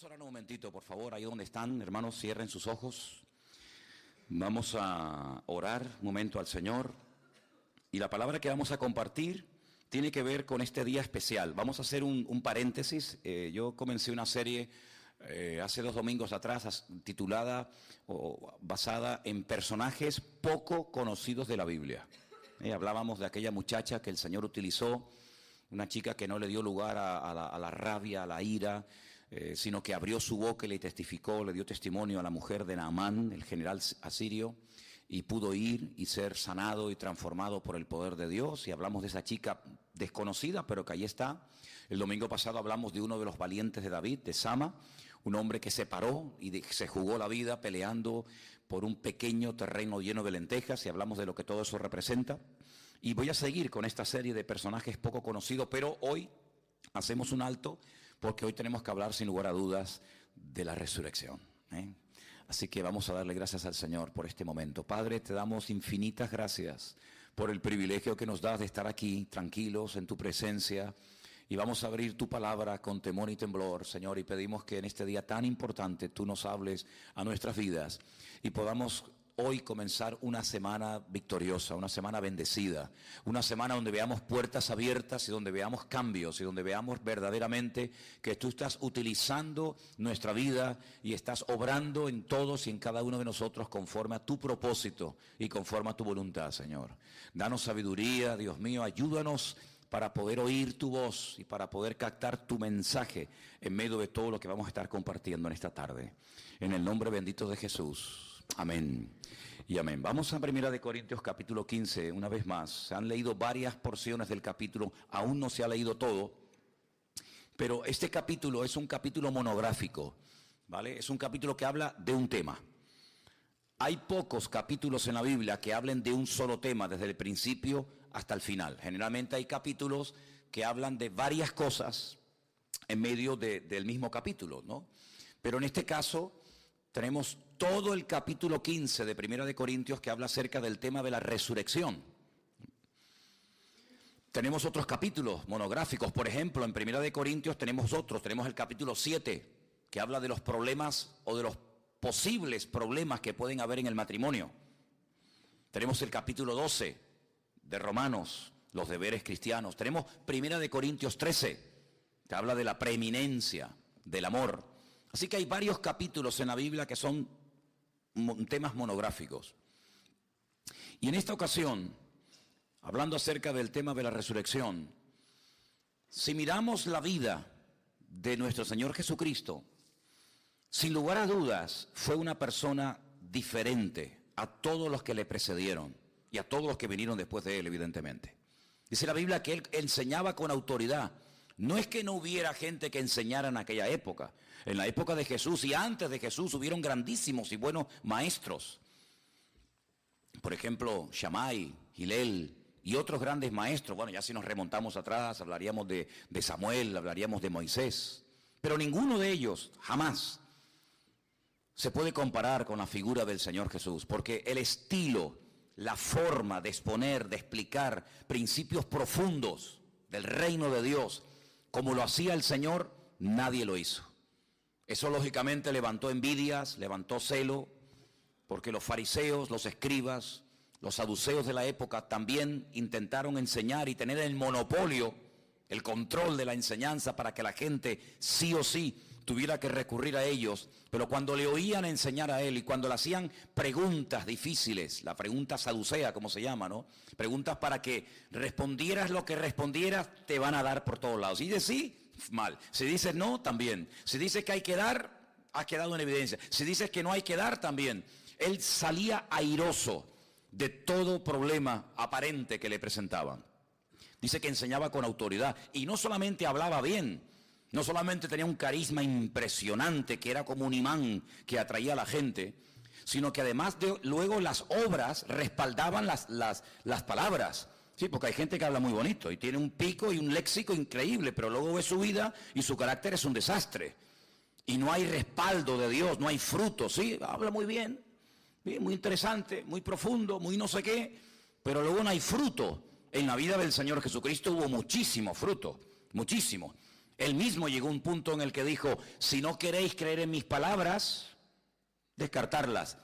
Orar un momentito, por favor, ahí donde están, hermanos, cierren sus ojos. Vamos a orar un momento al Señor. Y la palabra que vamos a compartir tiene que ver con este día especial. Vamos a hacer un paréntesis. Yo comencé una serie hace 2 domingos atrás titulada o basada en personajes poco conocidos de la Biblia. Hablábamos de aquella muchacha que el Señor utilizó, una chica que no le dio lugar a la rabia, a la ira, sino que abrió su boca y le testificó, le dio testimonio a la mujer de Naamán, el general asirio, y pudo ir y ser sanado y transformado por el poder de Dios. Y hablamos de esa chica desconocida, pero que ahí está. El domingo pasado hablamos de uno de los valientes de David, de Sama, un hombre que se paró y se jugó la vida peleando por un pequeño terreno lleno de lentejas, y hablamos de lo que todo eso representa. Y voy a seguir con esta serie de personajes poco conocidos, pero hoy hacemos un alto porque hoy tenemos que hablar sin lugar a dudas de la resurrección. Así que vamos a darle gracias al Señor por este momento. Padre, te damos infinitas gracias por el privilegio que nos das de estar aquí tranquilos en tu presencia. Y vamos a abrir tu palabra con temor y temblor, Señor, y pedimos que en este día tan importante tú nos hables a nuestras vidas y podamos hoy comenzar una semana victoriosa, una semana bendecida, una semana donde veamos puertas abiertas y donde veamos cambios y donde veamos verdaderamente que tú estás utilizando nuestra vida y estás obrando en todos y en cada uno de nosotros conforme a tu propósito y conforme a tu voluntad, Señor. Danos sabiduría, Dios mío, ayúdanos para poder oír tu voz y para poder captar tu mensaje en medio de todo lo que vamos a estar compartiendo en esta tarde. En el nombre bendito de Jesús. Amén y amén. Vamos a 1 Corintios capítulo 15, una vez más. Se han leído varias porciones del capítulo, aún no se ha leído todo, pero este capítulo es un capítulo monográfico, ¿vale? Es un capítulo que habla de un tema. Hay pocos capítulos en la Biblia que hablen de un solo tema desde el principio hasta el final. Generalmente hay capítulos que hablan de varias cosas en medio del mismo capítulo, ¿no? Pero en este caso tenemos todo el capítulo 15 de 1 Corintios que habla acerca del tema de la resurrección. Tenemos otros capítulos monográficos, por ejemplo, en 1 Corintios tenemos el capítulo 7, que habla de los problemas o de los posibles problemas que pueden haber en el matrimonio. Tenemos el capítulo 12 de Romanos, los deberes cristianos. Tenemos 1 Corintios 13, que habla de la preeminencia del amor. Así que hay varios capítulos en la Biblia que son temas monográficos. Y en esta ocasión, hablando acerca del tema de la resurrección, si miramos la vida de nuestro Señor Jesucristo, sin lugar a dudas fue una persona diferente a todos los que le precedieron y a todos los que vinieron después de él, evidentemente. Dice la Biblia que él enseñaba con autoridad. No es que no hubiera gente que enseñara en aquella época. En la época de Jesús y antes de Jesús hubieron grandísimos y buenos maestros. Por ejemplo, Shammai, Hillel y otros grandes maestros. Bueno, ya si nos remontamos atrás, hablaríamos de Samuel, hablaríamos de Moisés. Pero ninguno de ellos jamás se puede comparar con la figura del Señor Jesús. Porque el estilo, la forma de exponer, de explicar principios profundos del reino de Dios, como lo hacía el Señor, nadie lo hizo. Eso lógicamente levantó envidias, levantó celo, porque los fariseos, los escribas, los saduceos de la época también intentaron enseñar y tener el monopolio, el control de la enseñanza para que la gente sí o sí tuviera que recurrir a ellos. Pero cuando le oían enseñar a él y cuando le hacían preguntas difíciles, la pregunta saducea como se llama, ¿no? Preguntas para que respondieras lo que respondieras, te van a dar por todos lados. Si dices sí, mal. Si dices no, también. Si dices que hay que dar, has quedado en evidencia. Si dices que no hay que dar, también. Él salía airoso de todo problema aparente que le presentaban. Dice que enseñaba con autoridad y no solamente hablaba bien, no solamente tenía un carisma impresionante que era como un imán que atraía a la gente, sino que además luego las obras respaldaban las palabras. Sí, porque hay gente que habla muy bonito y tiene un pico y un léxico increíble, pero luego ve su vida y su carácter es un desastre. Y no hay respaldo de Dios, no hay fruto, sí, habla muy bien, muy interesante, muy profundo, muy no sé qué, pero luego no hay fruto. En la vida del Señor Jesucristo hubo muchísimo fruto, muchísimo. Él mismo llegó a un punto en el que dijo, si no queréis creer en mis palabras, descartarlas.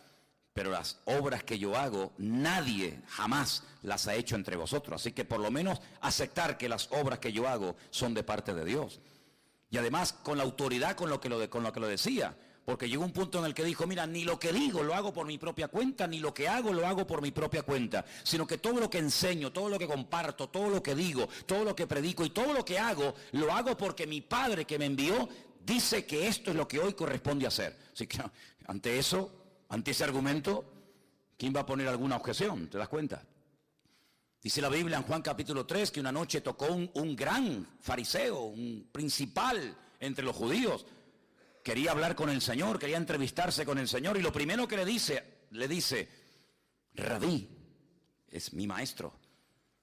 Pero las obras que yo hago, nadie jamás las ha hecho entre vosotros. Así que por lo menos aceptar que las obras que yo hago son de parte de Dios. Y además con la autoridad con lo que lo decía. Porque llegó un punto en el que dijo, mira, ni lo que digo lo hago por mi propia cuenta, ni lo que hago lo hago por mi propia cuenta, sino que todo lo que enseño, todo lo que comparto, todo lo que digo, todo lo que predico y todo lo que hago, lo hago porque mi Padre que me envió dice que esto es lo que hoy corresponde hacer. Así que ante eso, ante ese argumento, ¿quién va a poner alguna objeción? ¿Te das cuenta? Dice la Biblia en Juan capítulo 3 que una noche tocó un gran fariseo, un principal entre los judíos. Quería hablar con el Señor, quería entrevistarse con el Señor y lo primero que le dice, Rabí, es mi maestro,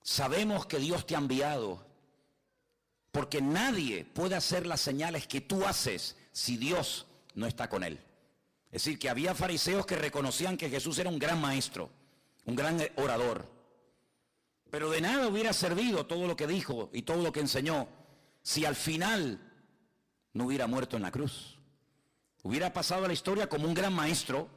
sabemos que Dios te ha enviado porque nadie puede hacer las señales que tú haces si Dios no está con él. Es decir, que había fariseos que reconocían que Jesús era un gran maestro, un gran orador, pero de nada hubiera servido todo lo que dijo y todo lo que enseñó si al final no hubiera muerto en la cruz. Hubiera pasado a la historia como un gran maestro,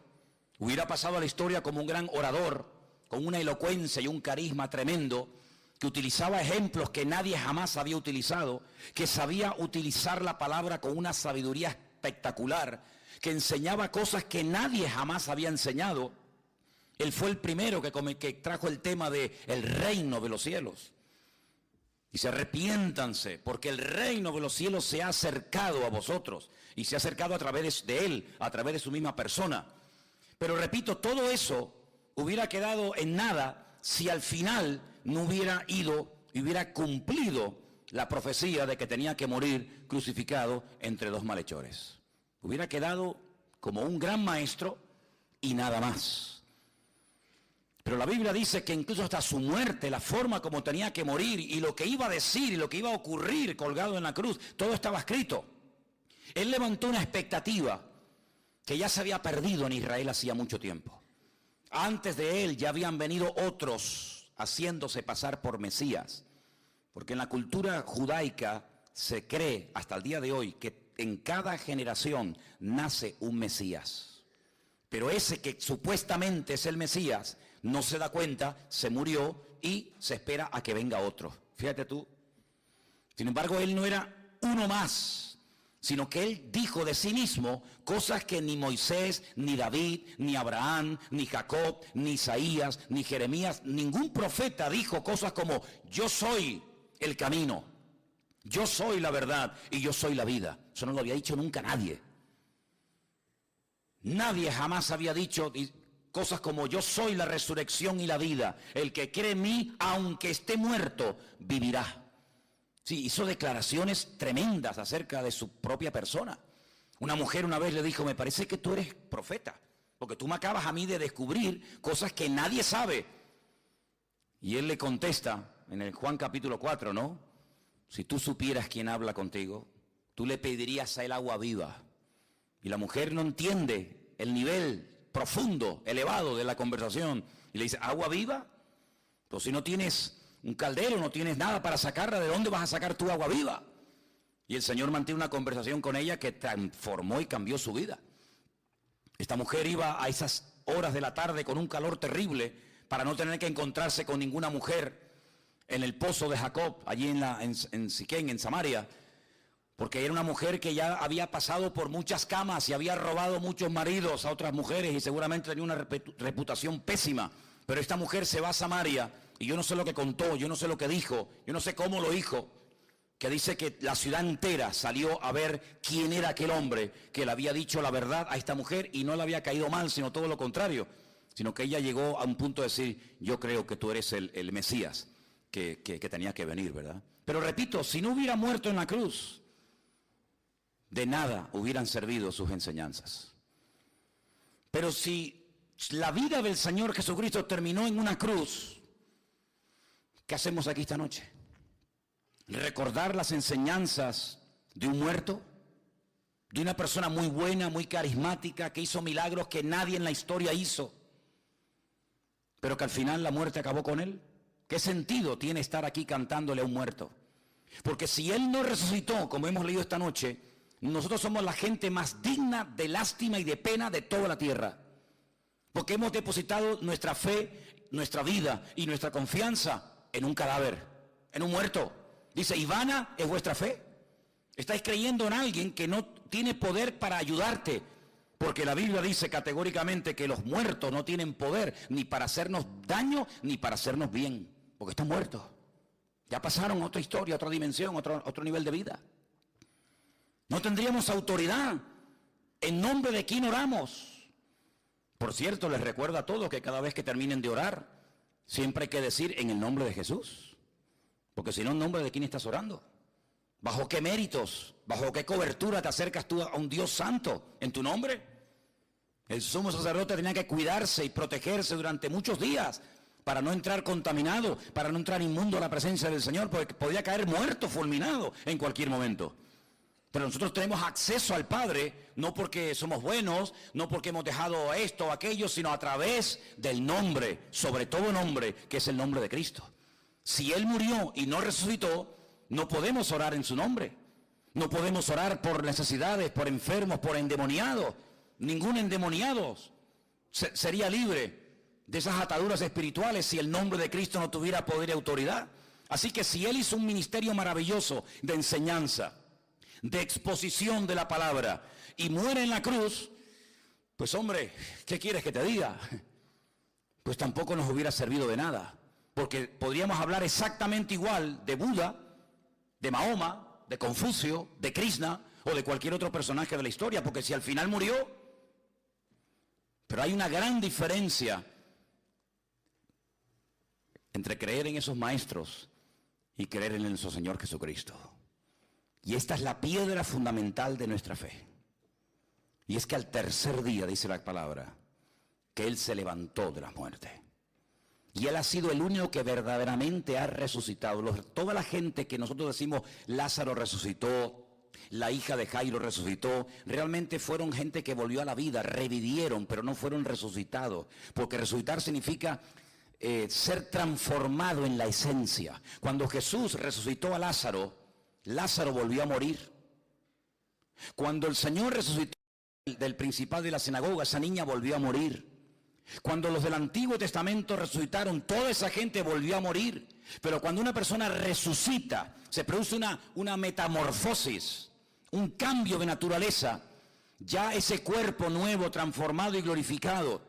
hubiera pasado a la historia como un gran orador, con una elocuencia y un carisma tremendo, que utilizaba ejemplos que nadie jamás había utilizado, que sabía utilizar la palabra con una sabiduría espectacular, que enseñaba cosas que nadie jamás había enseñado. Él fue el primero que trajo el tema de el reino de los cielos. Dice, arrepiéntanse, porque el reino de los cielos se ha acercado a vosotros. Y se ha acercado a través de él, a través de su misma persona. Pero repito, todo eso hubiera quedado en nada si al final no hubiera ido y hubiera cumplido la profecía de que tenía que morir crucificado entre dos malhechores. Hubiera quedado como un gran maestro y nada más. Pero la Biblia dice que incluso hasta su muerte, la forma como tenía que morir y lo que iba a decir y lo que iba a ocurrir colgado en la cruz, todo estaba escrito. Él levantó una expectativa que ya se había perdido en Israel hacía mucho tiempo. Antes de él ya habían venido otros haciéndose pasar por Mesías. Porque en la cultura judaica se cree hasta el día de hoy que en cada generación nace un Mesías. Pero ese que supuestamente es el Mesías no se da cuenta, se murió y se espera a que venga otro. Fíjate tú. Sin embargo, él no era uno más, sino que él dijo de sí mismo cosas que ni Moisés, ni David, ni Abraham, ni Jacob, ni Isaías, ni Jeremías, ningún profeta dijo cosas como yo soy el camino, yo soy la verdad y yo soy la vida. Eso no lo había dicho nunca nadie. Nadie jamás había dicho cosas como yo soy la resurrección y la vida. El que cree en mí, aunque esté muerto, vivirá. Sí, hizo declaraciones tremendas acerca de su propia persona. Una mujer una vez le dijo, me parece que tú eres profeta, porque tú me acabas a mí de descubrir cosas que nadie sabe. Y él le contesta en el Juan capítulo 4, ¿no? Si tú supieras quién habla contigo, tú le pedirías a él agua viva. Y la mujer no entiende el nivel profundo, elevado de la conversación. Y le dice, ¿agua viva? Pues si no tienes un caldero, no tienes nada para sacarla, ¿de dónde vas a sacar tu agua viva? Y el Señor mantiene una conversación con ella que transformó y cambió su vida. Esta mujer iba a esas horas de la tarde con un calor terrible para no tener que encontrarse con ninguna mujer en el pozo de Jacob, allí en Siquén, en Samaria, porque era una mujer que ya había pasado por muchas camas y había robado muchos maridos a otras mujeres y seguramente tenía una reputación pésima. Pero esta mujer se va a Samaria y yo no sé lo que contó, yo no sé lo que dijo, yo no sé cómo lo dijo, que dice que la ciudad entera salió a ver quién era aquel hombre que le había dicho la verdad a esta mujer y no le había caído mal, sino todo lo contrario, sino que ella llegó a un punto de decir, yo creo que tú eres el Mesías que tenía que venir, ¿verdad? Pero repito, si no hubiera muerto en la cruz, de nada hubieran servido sus enseñanzas. Pero si la vida del Señor Jesucristo terminó en una cruz, ¿qué hacemos aquí esta noche? ¿Recordar las enseñanzas de un muerto? ¿De una persona muy buena, muy carismática, que hizo milagros que nadie en la historia hizo, pero que al final la muerte acabó con él? ¿Qué sentido tiene estar aquí cantándole a un muerto? Porque si Él no resucitó, como hemos leído esta noche, nosotros somos la gente más digna de lástima y de pena de toda la tierra. Porque hemos depositado nuestra fe, nuestra vida y nuestra confianza en un cadáver, en un muerto. Dice, ¿y vana es vuestra fe? Estáis creyendo en alguien que no tiene poder para ayudarte. Porque la Biblia dice categóricamente que los muertos no tienen poder ni para hacernos daño ni para hacernos bien. Porque están muertos. Ya pasaron a otra historia, otra dimensión, otro nivel de vida. No tendríamos autoridad. ¿En nombre de quién oramos? Por cierto, les recuerdo a todos que cada vez que terminen de orar, siempre hay que decir en el nombre de Jesús. Porque si no, ¿en nombre de quién estás orando? ¿Bajo qué méritos, bajo qué cobertura te acercas tú a un Dios santo en tu nombre? El sumo sacerdote tenía que cuidarse y protegerse durante muchos días para no entrar contaminado, para no entrar inmundo a la presencia del Señor, porque podía caer muerto, fulminado en cualquier momento. Pero nosotros tenemos acceso al Padre, no porque somos buenos, no porque hemos dejado esto o aquello, sino a través del nombre, sobre todo nombre, que es el nombre de Cristo. Si Él murió y no resucitó, no podemos orar en su nombre. No podemos orar por necesidades, por enfermos, por endemoniados. Ningún endemoniado sería libre de esas ataduras espirituales si el nombre de Cristo no tuviera poder y autoridad. Así que si Él hizo un ministerio maravilloso de enseñanza, de exposición de la palabra, y muere en la cruz, pues hombre, ¿qué quieres que te diga? Pues tampoco nos hubiera servido de nada, porque podríamos hablar exactamente igual de Buda, de Mahoma, de Confucio, de Krishna o de cualquier otro personaje de la historia, porque si al final murió. Pero hay una gran diferencia entre creer en esos maestros y creer en nuestro Señor Jesucristo. Y esta es la piedra fundamental de nuestra fe. Y es que al tercer día, dice la palabra, que Él se levantó de la muerte. Y Él ha sido el único que verdaderamente ha resucitado. Toda la gente que nosotros decimos, Lázaro resucitó, la hija de Jairo resucitó, realmente fueron gente que volvió a la vida, revivieron, pero no fueron resucitados. Porque resucitar significa ser transformado en la esencia. Cuando Jesús resucitó a Lázaro, Lázaro volvió a morir. Cuando el Señor resucitó del principal de la sinagoga, esa niña volvió a morir. Cuando los del Antiguo Testamento resucitaron, toda esa gente volvió a morir. Pero cuando una persona resucita, se produce una metamorfosis, un cambio de naturaleza. Ya ese cuerpo nuevo, transformado y glorificado,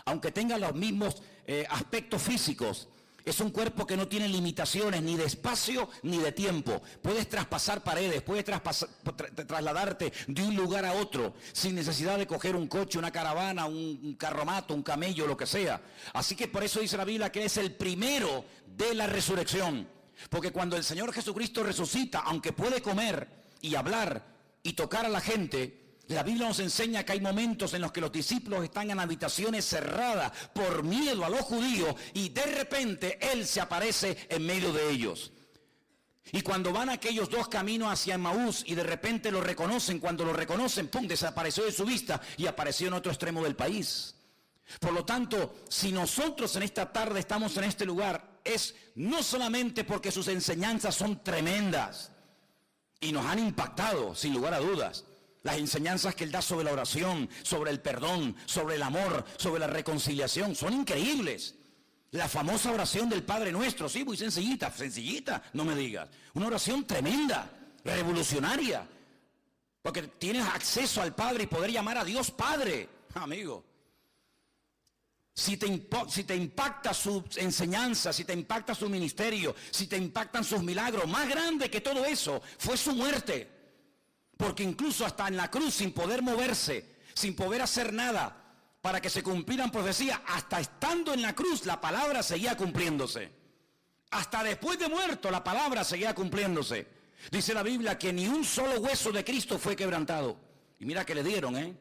aunque tenga los mismos aspectos físicos, es un cuerpo que no tiene limitaciones ni de espacio ni de tiempo. Puedes traspasar paredes, puedes trasladarte de un lugar a otro sin necesidad de coger un coche, una caravana, un carromato, un camello, lo que sea. Así que por eso dice la Biblia que es el primero de la resurrección. Porque cuando el Señor Jesucristo resucita, aunque puede comer y hablar y tocar a la gente, la Biblia nos enseña que hay momentos en los que los discípulos están en habitaciones cerradas por miedo a los judíos y de repente Él se aparece en medio de ellos. Y cuando van aquellos dos caminos hacia Emaús y de repente lo reconocen, cuando lo reconocen, ¡pum!, desapareció de su vista y apareció en otro extremo del país. Por lo tanto, si nosotros en esta tarde estamos en este lugar, es no solamente porque sus enseñanzas son tremendas y nos han impactado, sin lugar a dudas. Las enseñanzas que Él da sobre la oración, sobre el perdón, sobre el amor, sobre la reconciliación, son increíbles. La famosa oración del Padre Nuestro, sí, muy sencillita, no me digas. Una oración tremenda, revolucionaria, porque tienes acceso al Padre y poder llamar a Dios Padre, amigo. Si te impacta su enseñanza, si te impacta su ministerio, si te impactan sus milagros, más grande que todo eso fue su muerte. Porque incluso hasta en la cruz, sin poder moverse, sin poder hacer nada para que se cumplieran profecías, hasta estando en la cruz la palabra seguía cumpliéndose. Hasta después de muerto la palabra seguía cumpliéndose. Dice la Biblia que ni un solo hueso de Cristo fue quebrantado. Y mira que le dieron,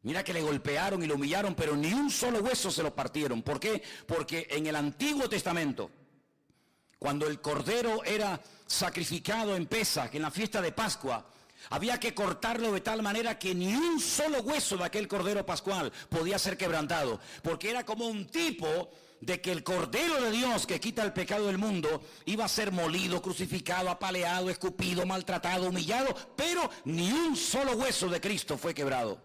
mira que le golpearon y lo humillaron, pero ni un solo hueso se lo partieron. ¿Por qué? Porque en el Antiguo Testamento, cuando el cordero era sacrificado en Pesaj, en la fiesta de Pascua, había que cortarlo de tal manera que ni un solo hueso de aquel cordero pascual podía ser quebrantado, porque era como un tipo de que el Cordero de Dios que quita el pecado del mundo iba a ser molido, crucificado, apaleado, escupido, maltratado, humillado, pero ni un solo hueso de Cristo fue quebrado.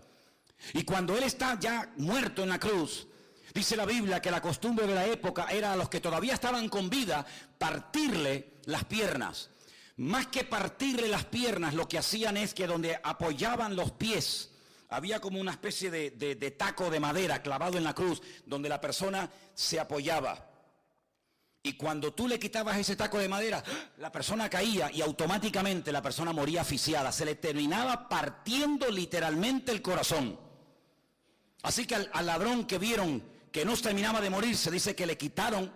Y cuando Él está ya muerto en la cruz, dice la Biblia que la costumbre de la época era a los que todavía estaban con vida partirle las piernas. Más que partirle las piernas, lo que hacían es que donde apoyaban los pies, había como una especie de taco de madera clavado en la cruz, donde la persona se apoyaba. Y cuando tú le quitabas ese taco de madera, la persona caía y automáticamente la persona moría asfixiada. Se le terminaba partiendo literalmente el corazón. Así que al ladrón que vieron que no terminaba de morir, se dice que le quitaron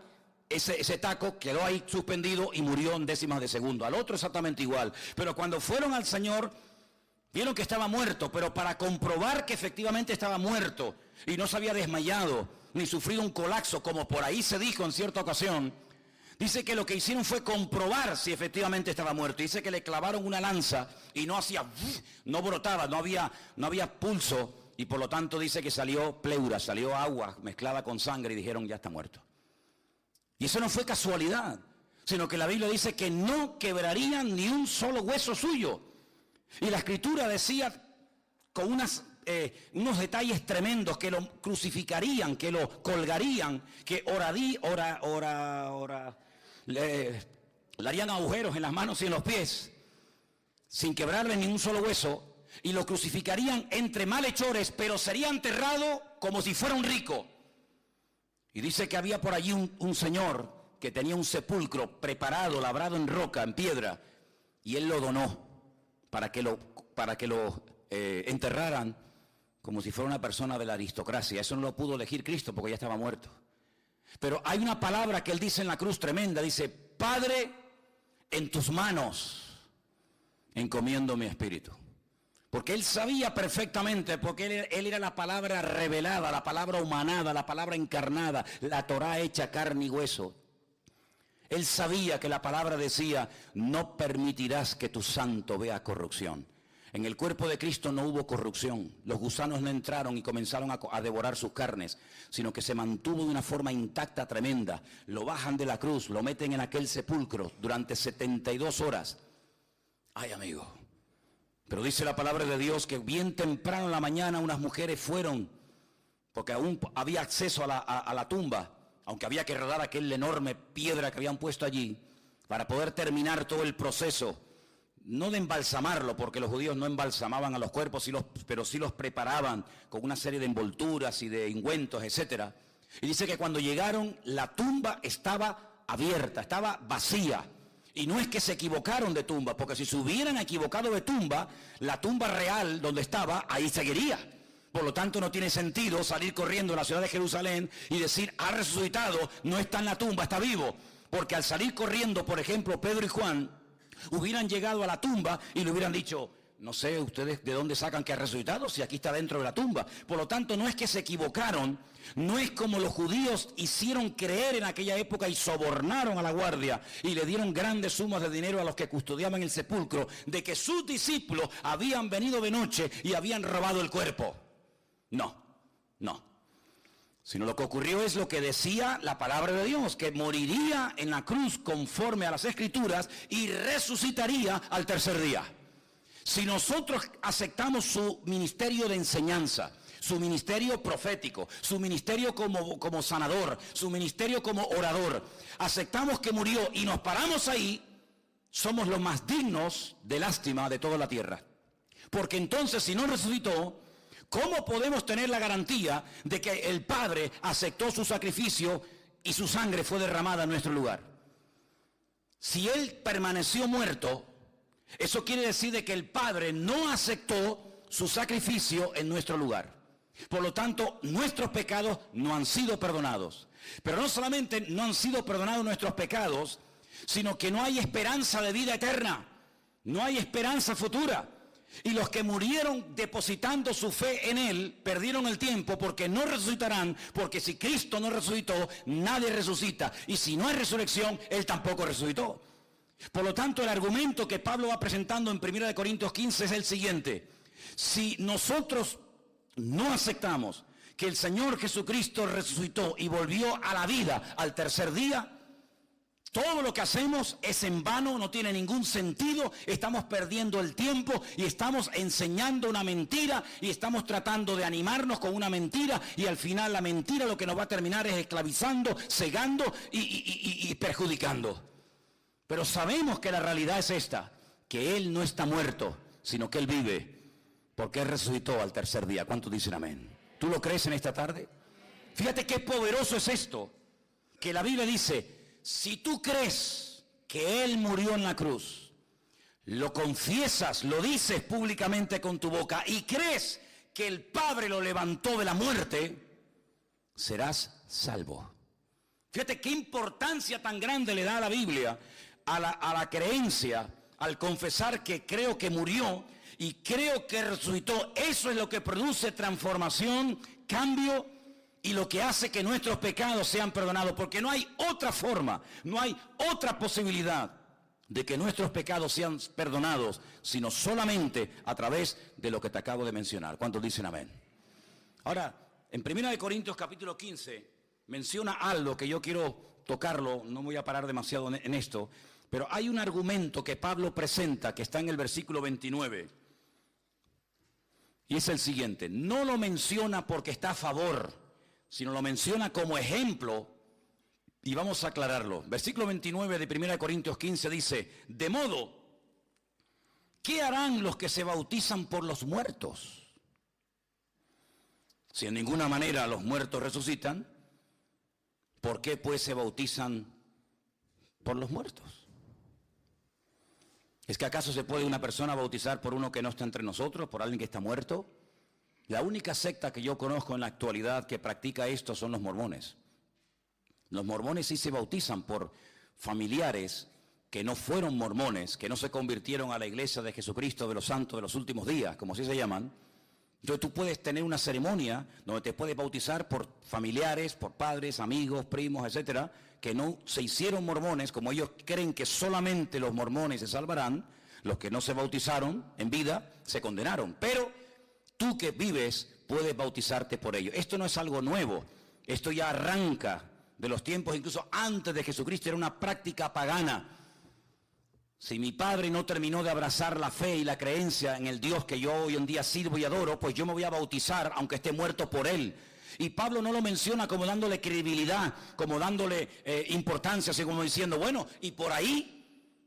ese taco, quedó ahí suspendido y murió en décimas de segundo. Al otro exactamente igual. Pero cuando fueron al Señor, vieron que estaba muerto, pero para comprobar que efectivamente estaba muerto y no se había desmayado ni sufrido un colapso, como por ahí se dijo en cierta ocasión, dice que lo que hicieron fue comprobar si efectivamente estaba muerto. Dice que le clavaron una lanza y no hacía, no brotaba, no había pulso, y por lo tanto dice que salió pleura, salió agua mezclada con sangre y dijeron ya está muerto. Y eso no fue casualidad, sino que la Biblia dice que no quebrarían ni un solo hueso suyo. Y la Escritura decía con unos detalles tremendos, que lo crucificarían, que lo colgarían, que le harían agujeros en las manos y en los pies, sin quebrarle ni un solo hueso, y lo crucificarían entre malhechores, pero sería enterrado como si fuera un rico. Y dice que había por allí un señor que tenía un sepulcro preparado, labrado en roca, en piedra, y él lo donó para que lo enterraran como si fuera una persona de la aristocracia. Eso no lo pudo elegir Cristo porque ya estaba muerto. Pero hay una palabra que él dice en la cruz tremenda, dice: Padre, en tus manos encomiendo mi espíritu. Porque él sabía perfectamente, porque él era la palabra revelada, la palabra humanada, la palabra encarnada, la Torá hecha carne y hueso. Él sabía que la palabra decía: no permitirás que tu santo vea corrupción. En el cuerpo de Cristo no hubo corrupción. Los gusanos no entraron y comenzaron a devorar sus carnes, sino que se mantuvo de una forma intacta tremenda. Lo bajan de la cruz, lo meten en aquel sepulcro durante 72 horas. Ay, amigo. Pero dice la palabra de Dios que bien temprano en la mañana unas mujeres fueron, porque aún había acceso a la tumba, aunque había que rodar aquella enorme piedra que habían puesto allí, para poder terminar todo el proceso, no de embalsamarlo, porque los judíos no embalsamaban a los cuerpos, pero sí los preparaban con una serie de envolturas y de ungüentos, etc. Y dice que cuando llegaron, la tumba estaba abierta, estaba vacía. Y no es que se equivocaron de tumba, porque si se hubieran equivocado de tumba, la tumba real donde estaba, ahí seguiría. Por lo tanto, no tiene sentido salir corriendo a la ciudad de Jerusalén y decir: ha resucitado, no está en la tumba, está vivo. Porque al salir corriendo, por ejemplo, Pedro y Juan hubieran llegado a la tumba y le hubieran dicho: no sé ustedes de dónde sacan que ha resucitado, si aquí está dentro de la tumba. Por lo tanto, no es que se equivocaron, no es como los judíos hicieron creer en aquella época y sobornaron a la guardia y le dieron grandes sumas de dinero a los que custodiaban el sepulcro, de que sus discípulos habían venido de noche y habían robado el cuerpo. No. Sino lo que ocurrió es lo que decía la palabra de Dios, que moriría en la cruz conforme a las Escrituras y resucitaría al tercer día. Si nosotros aceptamos su ministerio de enseñanza, su ministerio profético, su ministerio como sanador, su ministerio como orador, aceptamos que murió y nos paramos ahí, somos los más dignos de lástima de toda la tierra. Porque entonces, si no resucitó, ¿cómo podemos tener la garantía de que el Padre aceptó su sacrificio y su sangre fue derramada en nuestro lugar? Si Él permaneció muerto, eso quiere decir de que el Padre no aceptó su sacrificio en nuestro lugar. Por lo tanto, nuestros pecados no han sido perdonados. Pero no solamente no han sido perdonados nuestros pecados, sino que no hay esperanza de vida eterna. No hay esperanza futura. Y los que murieron depositando su fe en Él, perdieron el tiempo porque no resucitarán, porque si Cristo no resucitó, nadie resucita. Y si no hay resurrección, Él tampoco resucitó. Por lo tanto, el argumento que Pablo va presentando en 1 Corintios 15 es el siguiente: si nosotros no aceptamos que el Señor Jesucristo resucitó y volvió a la vida al tercer día, todo lo que hacemos es en vano, no tiene ningún sentido, estamos perdiendo el tiempo y estamos enseñando una mentira y estamos tratando de animarnos con una mentira y al final la mentira lo que nos va a terminar es esclavizando, cegando y perjudicando. Pero sabemos que la realidad es esta, que Él no está muerto, sino que Él vive, porque Él resucitó al tercer día. ¿Cuántos dicen amén? ¿Tú lo crees en esta tarde? Fíjate qué poderoso es esto, que la Biblia dice: si tú crees que Él murió en la cruz, lo confiesas, lo dices públicamente con tu boca y crees que el Padre lo levantó de la muerte, serás salvo. Fíjate qué importancia tan grande le da a la Biblia a la creencia, al confesar que creo que murió y creo que resucitó. Eso es lo que produce transformación, cambio, y lo que hace que nuestros pecados sean perdonados, porque no hay otra forma, no hay otra posibilidad de que nuestros pecados sean perdonados, sino solamente a través de lo que te acabo de mencionar. ¿Cuántos dicen amén? Ahora, en 1 Corintios capítulo 15, menciona algo que yo quiero tocarlo, no voy a parar demasiado en esto, pero hay un argumento que Pablo presenta, que está en el versículo 29, y es el siguiente: no lo menciona porque está a favor, sino lo menciona como ejemplo, y vamos a aclararlo. Versículo 29 de 1 Corintios 15 dice: de modo, ¿qué harán los que se bautizan por los muertos? Si en ninguna manera los muertos resucitan, ¿por qué pues se bautizan por los muertos? ¿Es que acaso se puede una persona bautizar por uno que no está entre nosotros, por alguien que está muerto? La única secta que yo conozco en la actualidad que practica esto son los mormones. Los mormones sí se bautizan por familiares que no fueron mormones, que no se convirtieron a la iglesia de Jesucristo de los santos de los últimos días, como así se llaman. Entonces tú puedes tener una ceremonia donde te puedes bautizar por familiares, por padres, amigos, primos, etcétera, que no se hicieron mormones, como ellos creen que solamente los mormones se salvarán. Los que no se bautizaron en vida se condenaron, pero tú que vives puedes bautizarte por ello. Esto no es algo nuevo, esto ya arranca de los tiempos, incluso antes de Jesucristo, era una práctica pagana. Si mi padre no terminó de abrazar la fe y la creencia en el Dios que yo hoy en día sirvo y adoro, pues yo me voy a bautizar aunque esté muerto por Él. Y Pablo no lo menciona como dándole credibilidad, como dándole importancia, así como diciendo, bueno, y por ahí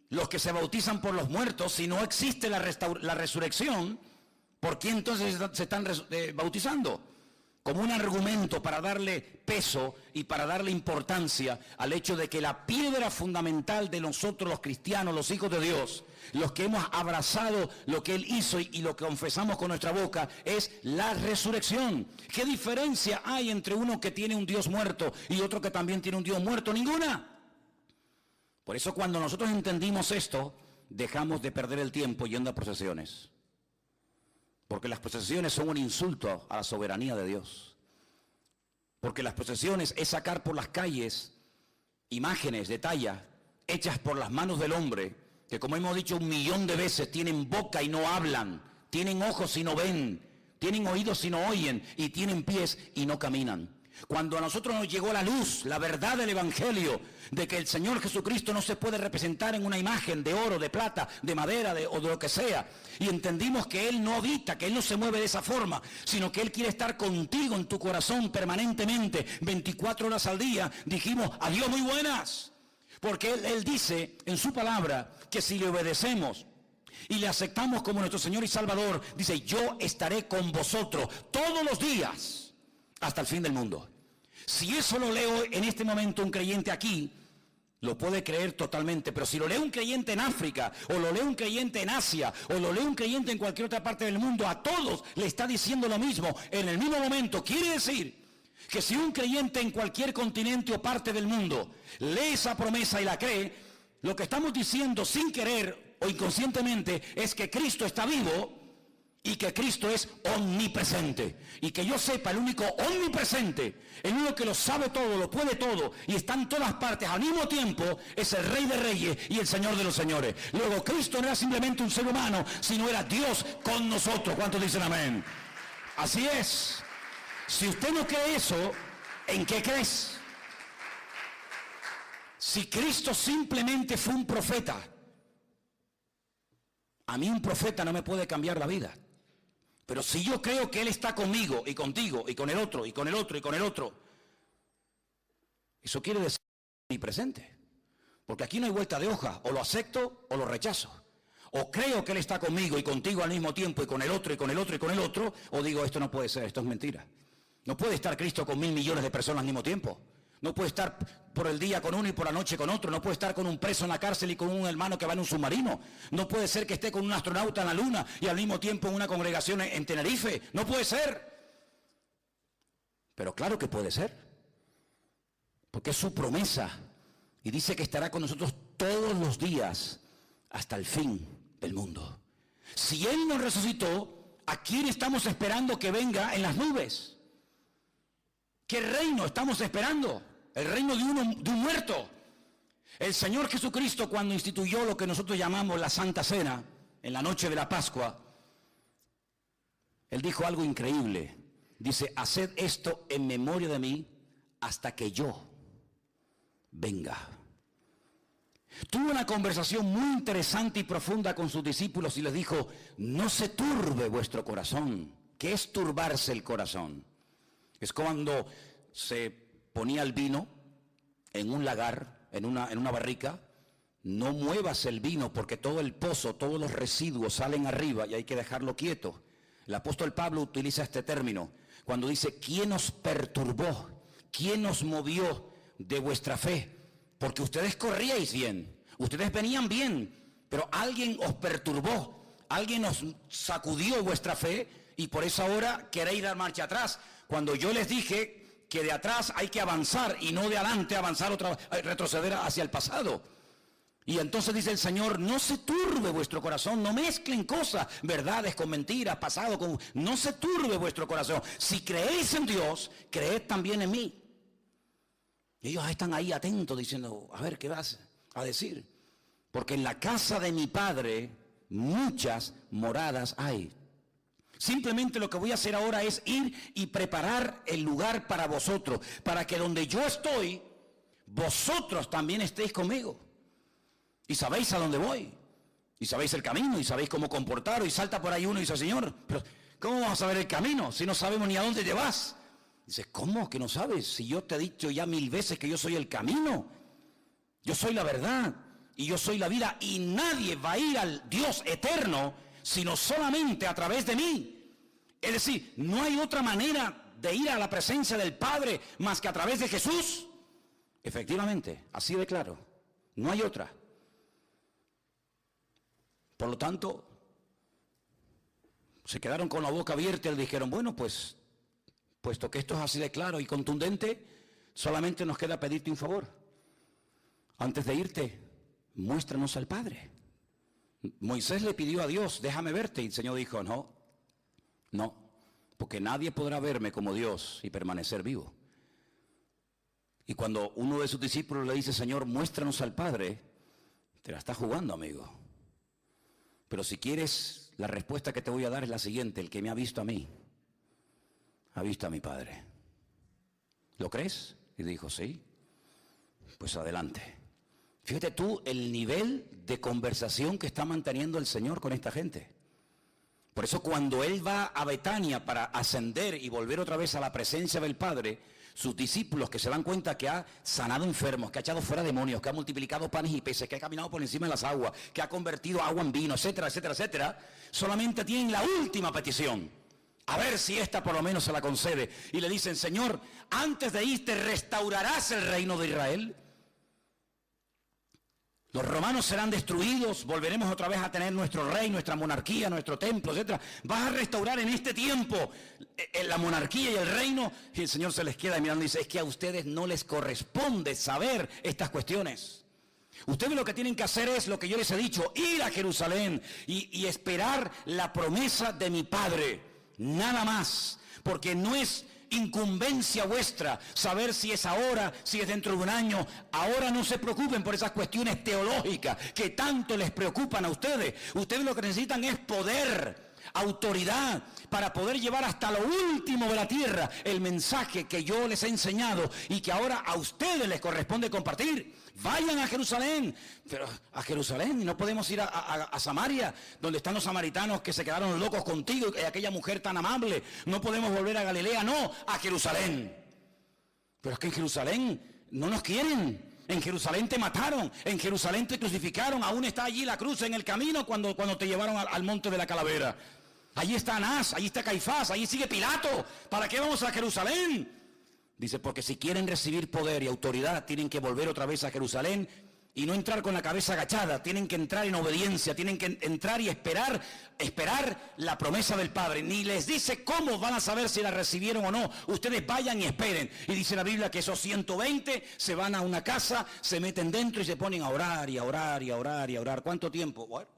los que se bautizan por los muertos, si no existe la resurrección, ¿por qué entonces se están bautizando? Como un argumento para darle peso y para darle importancia al hecho de que la piedra fundamental de nosotros los cristianos, los hijos de Dios, los que hemos abrazado lo que Él hizo y lo que confesamos con nuestra boca, es la resurrección. ¿Qué diferencia hay entre uno que tiene un Dios muerto y otro que también tiene un Dios muerto? Ninguna. Por eso cuando nosotros entendimos esto, dejamos de perder el tiempo yendo a procesiones. Porque las procesiones son un insulto a la soberanía de Dios. Porque las procesiones es sacar por las calles imágenes de talla hechas por las manos del hombre, que como hemos dicho 1.000.000 de veces, tienen boca y no hablan, tienen ojos y no ven, tienen oídos y no oyen, y tienen pies y no caminan. Cuando a nosotros nos llegó la luz, la verdad del Evangelio, de que el Señor Jesucristo no se puede representar en una imagen de oro, de plata, de madera o de lo que sea, y entendimos que Él no habita, que Él no se mueve de esa forma, sino que Él quiere estar contigo en tu corazón permanentemente, 24 horas al día, dijimos, adiós muy buenas, porque Él dice en su palabra que si le obedecemos y le aceptamos como nuestro Señor y Salvador, dice, yo estaré con vosotros todos los días hasta el fin del mundo. Si eso lo leo en este momento un creyente aquí, lo puede creer totalmente, pero si lo lee un creyente en África, o lo lee un creyente en Asia, o lo lee un creyente en cualquier otra parte del mundo, a todos le está diciendo lo mismo en el mismo momento. Quiere decir que si un creyente en cualquier continente o parte del mundo lee esa promesa y la cree, lo que estamos diciendo sin querer o inconscientemente es que Cristo está vivo y que Cristo es omnipresente. Y que yo sepa, el único omnipresente, el único que lo sabe todo, lo puede todo y está en todas partes al mismo tiempo, es el Rey de Reyes y el Señor de los Señores. Luego Cristo no era simplemente un ser humano, sino era Dios con nosotros. ¿Cuántos dicen amén? Así es. Si usted no cree eso, ¿en qué crees? Si Cristo simplemente fue un profeta, a mí un profeta no me puede cambiar la vida. Pero si yo creo que Él está conmigo y contigo y con el otro y con el otro y con el otro, eso quiere decir mi presente. Porque aquí no hay vuelta de hoja, o lo acepto o lo rechazo. O creo que Él está conmigo y contigo al mismo tiempo y con el otro y con el otro y con el otro, o digo esto no puede ser, esto es mentira. No puede estar Cristo con 1.000 millones de personas al mismo tiempo. No puede estar por el día con uno y por la noche con otro. No puede estar con un preso en la cárcel y con un hermano que va en un submarino. No puede ser que esté con un astronauta en la luna y al mismo tiempo en una congregación en Tenerife. No puede ser. Pero claro que puede ser. Porque es su promesa. Y dice que estará con nosotros todos los días hasta el fin del mundo. Si Él nos resucitó, ¿a quién estamos esperando que venga en las nubes? ¿Qué reino estamos esperando? El reino de un muerto. El Señor Jesucristo, cuando instituyó lo que nosotros llamamos la Santa Cena, en la noche de la Pascua, Él dijo algo increíble. Dice, haced esto en memoria de mí hasta que yo venga. Tuvo una conversación muy interesante y profunda con sus discípulos y les dijo, no se turbe vuestro corazón. ¿Qué es turbarse el corazón? Es cuando se ponía el vino en un lagar, en una barrica. No muevas el vino porque todo el pozo, todos los residuos salen arriba y hay que dejarlo quieto. El apóstol Pablo utiliza este término cuando dice, ¿quién os perturbó? ¿Quién os movió de vuestra fe? Porque ustedes corríais bien, ustedes venían bien, pero alguien os perturbó, alguien os sacudió vuestra fe y por eso ahora queréis dar marcha atrás. Cuando yo les dije que de atrás hay que avanzar y no de adelante avanzar retroceder hacia el pasado. Y entonces dice el Señor, no se turbe vuestro corazón, no mezclen cosas, verdades con mentiras, pasado con... No se turbe vuestro corazón. Si creéis en Dios, creed también en mí. Y ellos están ahí atentos diciendo, a ver, ¿qué vas a decir? Porque en la casa de mi Padre muchas moradas hay. Simplemente lo que voy a hacer ahora es ir y preparar el lugar para vosotros, para que donde yo estoy, vosotros también estéis conmigo. Y sabéis a dónde voy, y sabéis el camino, y sabéis cómo comportaros, y salta por ahí uno y dice, Señor, pero ¿cómo vamos a saber el camino si no sabemos ni a dónde te vas? Dice, ¿cómo que no sabes? Si yo te he dicho ya 1000 veces que yo soy el camino, yo soy la verdad, y yo soy la vida, y nadie va a ir al Dios eterno, sino solamente a través de mí. Es decir, no hay otra manera de ir a la presencia del Padre más que a través de Jesús. Efectivamente, así de claro, no hay otra. Por lo tanto, se quedaron con la boca abierta y le dijeron, bueno, pues, puesto que esto es así de claro y contundente, solamente nos queda pedirte un favor. Antes de irte, muéstranos al Padre. Moisés le pidió a Dios, déjame verte, y el Señor dijo, no, porque nadie podrá verme como Dios y permanecer vivo. Y cuando uno de sus discípulos le dice, Señor, muéstranos al Padre, te la está jugando, amigo. Pero si quieres, la respuesta que te voy a dar es la siguiente, el que me ha visto a mí, ha visto a mi Padre. ¿Lo crees? Y dijo, sí, pues adelante. Fíjate tú el nivel de conversación que está manteniendo el Señor con esta gente. Por eso cuando Él va a Betania para ascender y volver otra vez a la presencia del Padre, sus discípulos que se dan cuenta que ha sanado enfermos, que ha echado fuera demonios, que ha multiplicado panes y peces, que ha caminado por encima de las aguas, que ha convertido agua en vino, etcétera, etcétera, etcétera, solamente tienen la última petición. A ver si esta por lo menos se la concede. Y le dicen, Señor, antes de irte, ¿restaurarás el reino de Israel? Los romanos serán destruidos, volveremos otra vez a tener nuestro rey, nuestra monarquía, nuestro templo, etcétera. ¿Vas a restaurar en este tiempo la monarquía y el reino? Y el Señor se les queda mirando y dice, es que a ustedes no les corresponde saber estas cuestiones. Ustedes lo que tienen que hacer es lo que yo les he dicho, ir a Jerusalén y esperar la promesa de mi Padre. Nada más, porque no es incumbencia vuestra saber si es ahora, si es dentro de un año. Ahora no se preocupen por esas cuestiones teológicas que tanto les preocupan a ustedes. Ustedes lo que necesitan es poder. autoridad para poder llevar hasta lo último de la tierra el mensaje que yo les he enseñado y que ahora a ustedes les corresponde compartir. Vayan a Jerusalén, pero a Jerusalén, y no podemos ir a Samaria, donde están los samaritanos que se quedaron locos contigo y aquella mujer tan amable. No podemos volver a Galilea, no, a Jerusalén. Pero es que en Jerusalén no nos quieren. En Jerusalén te mataron, en Jerusalén te crucificaron, aún está allí la cruz en el camino cuando te llevaron al monte de la calavera. Allí está Anás, allí está Caifás, allí sigue Pilato. ¿Para qué vamos a Jerusalén? Dice, porque si quieren recibir poder y autoridad, tienen que volver otra vez a Jerusalén y no entrar con la cabeza agachada, tienen que entrar en obediencia, tienen que entrar y esperar la promesa del Padre. Ni les dice cómo van a saber si la recibieron o no. Ustedes vayan y esperen. Y dice la Biblia que esos 120 se van a una casa, se meten dentro y se ponen a orar y a orar y a orar y a orar. ¿Cuánto tiempo? Bueno.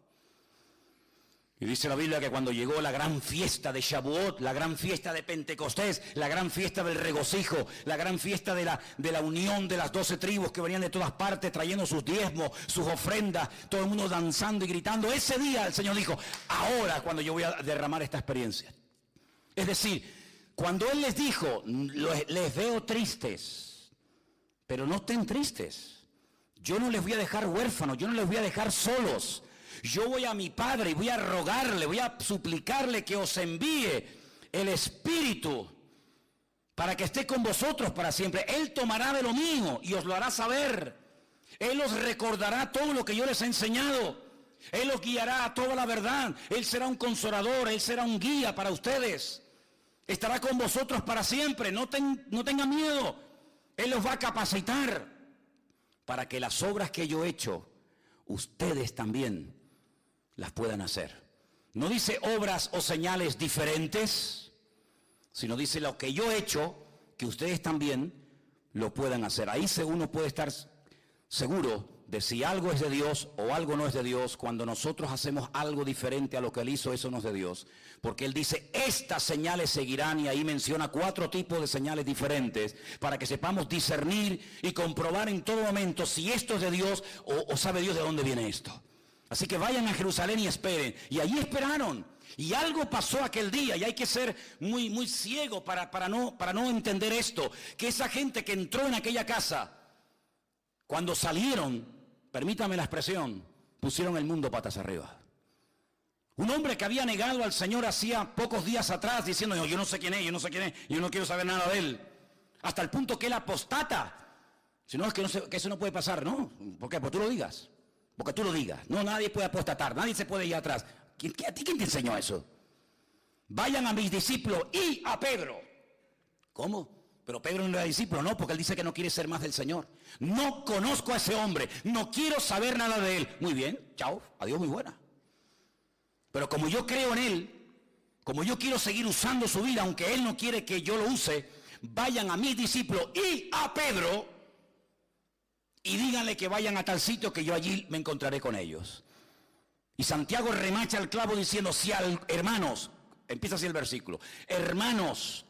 Y dice la Biblia que cuando llegó la gran fiesta de Shavuot, la gran fiesta de Pentecostés, la gran fiesta del regocijo, la gran fiesta de la unión de las 12 tribus que venían de todas partes trayendo sus diezmos, sus ofrendas, todo el mundo danzando y gritando, ese día el Señor dijo, ahora cuando yo voy a derramar esta experiencia. Es decir, cuando Él les dijo, les veo tristes, pero no estén tristes. Yo no les voy a dejar huérfanos, yo no les voy a dejar solos. Yo voy a mi Padre y voy a rogarle, voy a suplicarle que os envíe el Espíritu para que esté con vosotros para siempre. Él tomará de lo mío y os lo hará saber. Él os recordará todo lo que yo les he enseñado. Él os guiará a toda la verdad. Él será un consolador, Él será un guía para ustedes. Estará con vosotros para siempre. No tengan miedo. Él los va a capacitar para que las obras que yo he hecho, ustedes también las puedan hacer. No dice obras o señales diferentes, sino dice lo que yo he hecho, que ustedes también lo puedan hacer. Ahí uno puede estar seguro de si algo es de Dios o algo no es de Dios. Cuando nosotros hacemos algo diferente a lo que Él hizo, eso no es de Dios. Porque Él dice, estas señales seguirán, y ahí menciona 4 tipos de señales diferentes, para que sepamos discernir y comprobar en todo momento si esto es de Dios o sabe Dios de dónde viene esto. Así que vayan a Jerusalén y esperen. Y allí esperaron. Y algo pasó aquel día, y hay que ser muy, muy ciego para no entender esto. Que esa gente que entró en aquella casa, cuando salieron, permítame la expresión, pusieron el mundo patas arriba. Un hombre que había negado al Señor hacía pocos días atrás, diciendo, yo no sé quién es, yo no quiero saber nada de Él. Hasta el punto que Él apostata. Si no, es que eso no puede pasar, ¿no? ¿Por qué? Porque tú lo digas. Porque tú lo digas. No, nadie puede apostatar, nadie se puede ir atrás. ¿A ti quién te enseñó eso? Vayan a mis discípulos y a Pedro. ¿Cómo? Pero Pedro no era discípulo, no, porque él dice que no quiere ser más del Señor. No conozco a ese hombre, no quiero saber nada de él. Muy bien, chao, adiós, muy buena. Pero como yo creo en él, como yo quiero seguir usando su vida, aunque él no quiere que yo lo use, vayan a mis discípulos y a Pedro y díganle que vayan a tal sitio que yo allí me encontraré con ellos. Y Santiago remacha el clavo diciendo, si hermanos, empieza así el versículo, hermanos,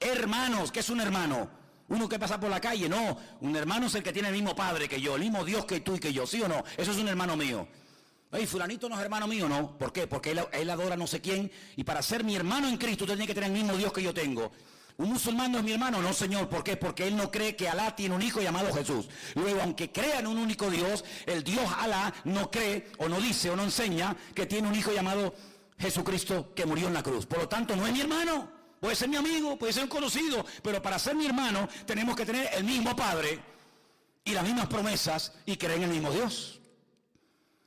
¿qué es un hermano? Uno que pasa por la calle, no, un hermano es el que tiene el mismo padre que yo, el mismo Dios que tú y que yo, ¿sí o no? Eso es un hermano mío. Ay, fulanito no es hermano mío, no, ¿por qué? Porque él adora no sé quién, y para ser mi hermano en Cristo usted tiene que tener el mismo Dios que yo tengo. ¿Un musulmán no es mi hermano? No, Señor. ¿Por qué? Porque él no cree que Alá tiene un hijo llamado Jesús. Luego, aunque crea en un único Dios, el Dios Alá no cree, o no dice, o no enseña que tiene un hijo llamado Jesucristo que murió en la cruz. Por lo tanto, no es mi hermano. Puede ser mi amigo, puede ser un conocido, pero para ser mi hermano tenemos que tener el mismo Padre y las mismas promesas y creer en el mismo Dios.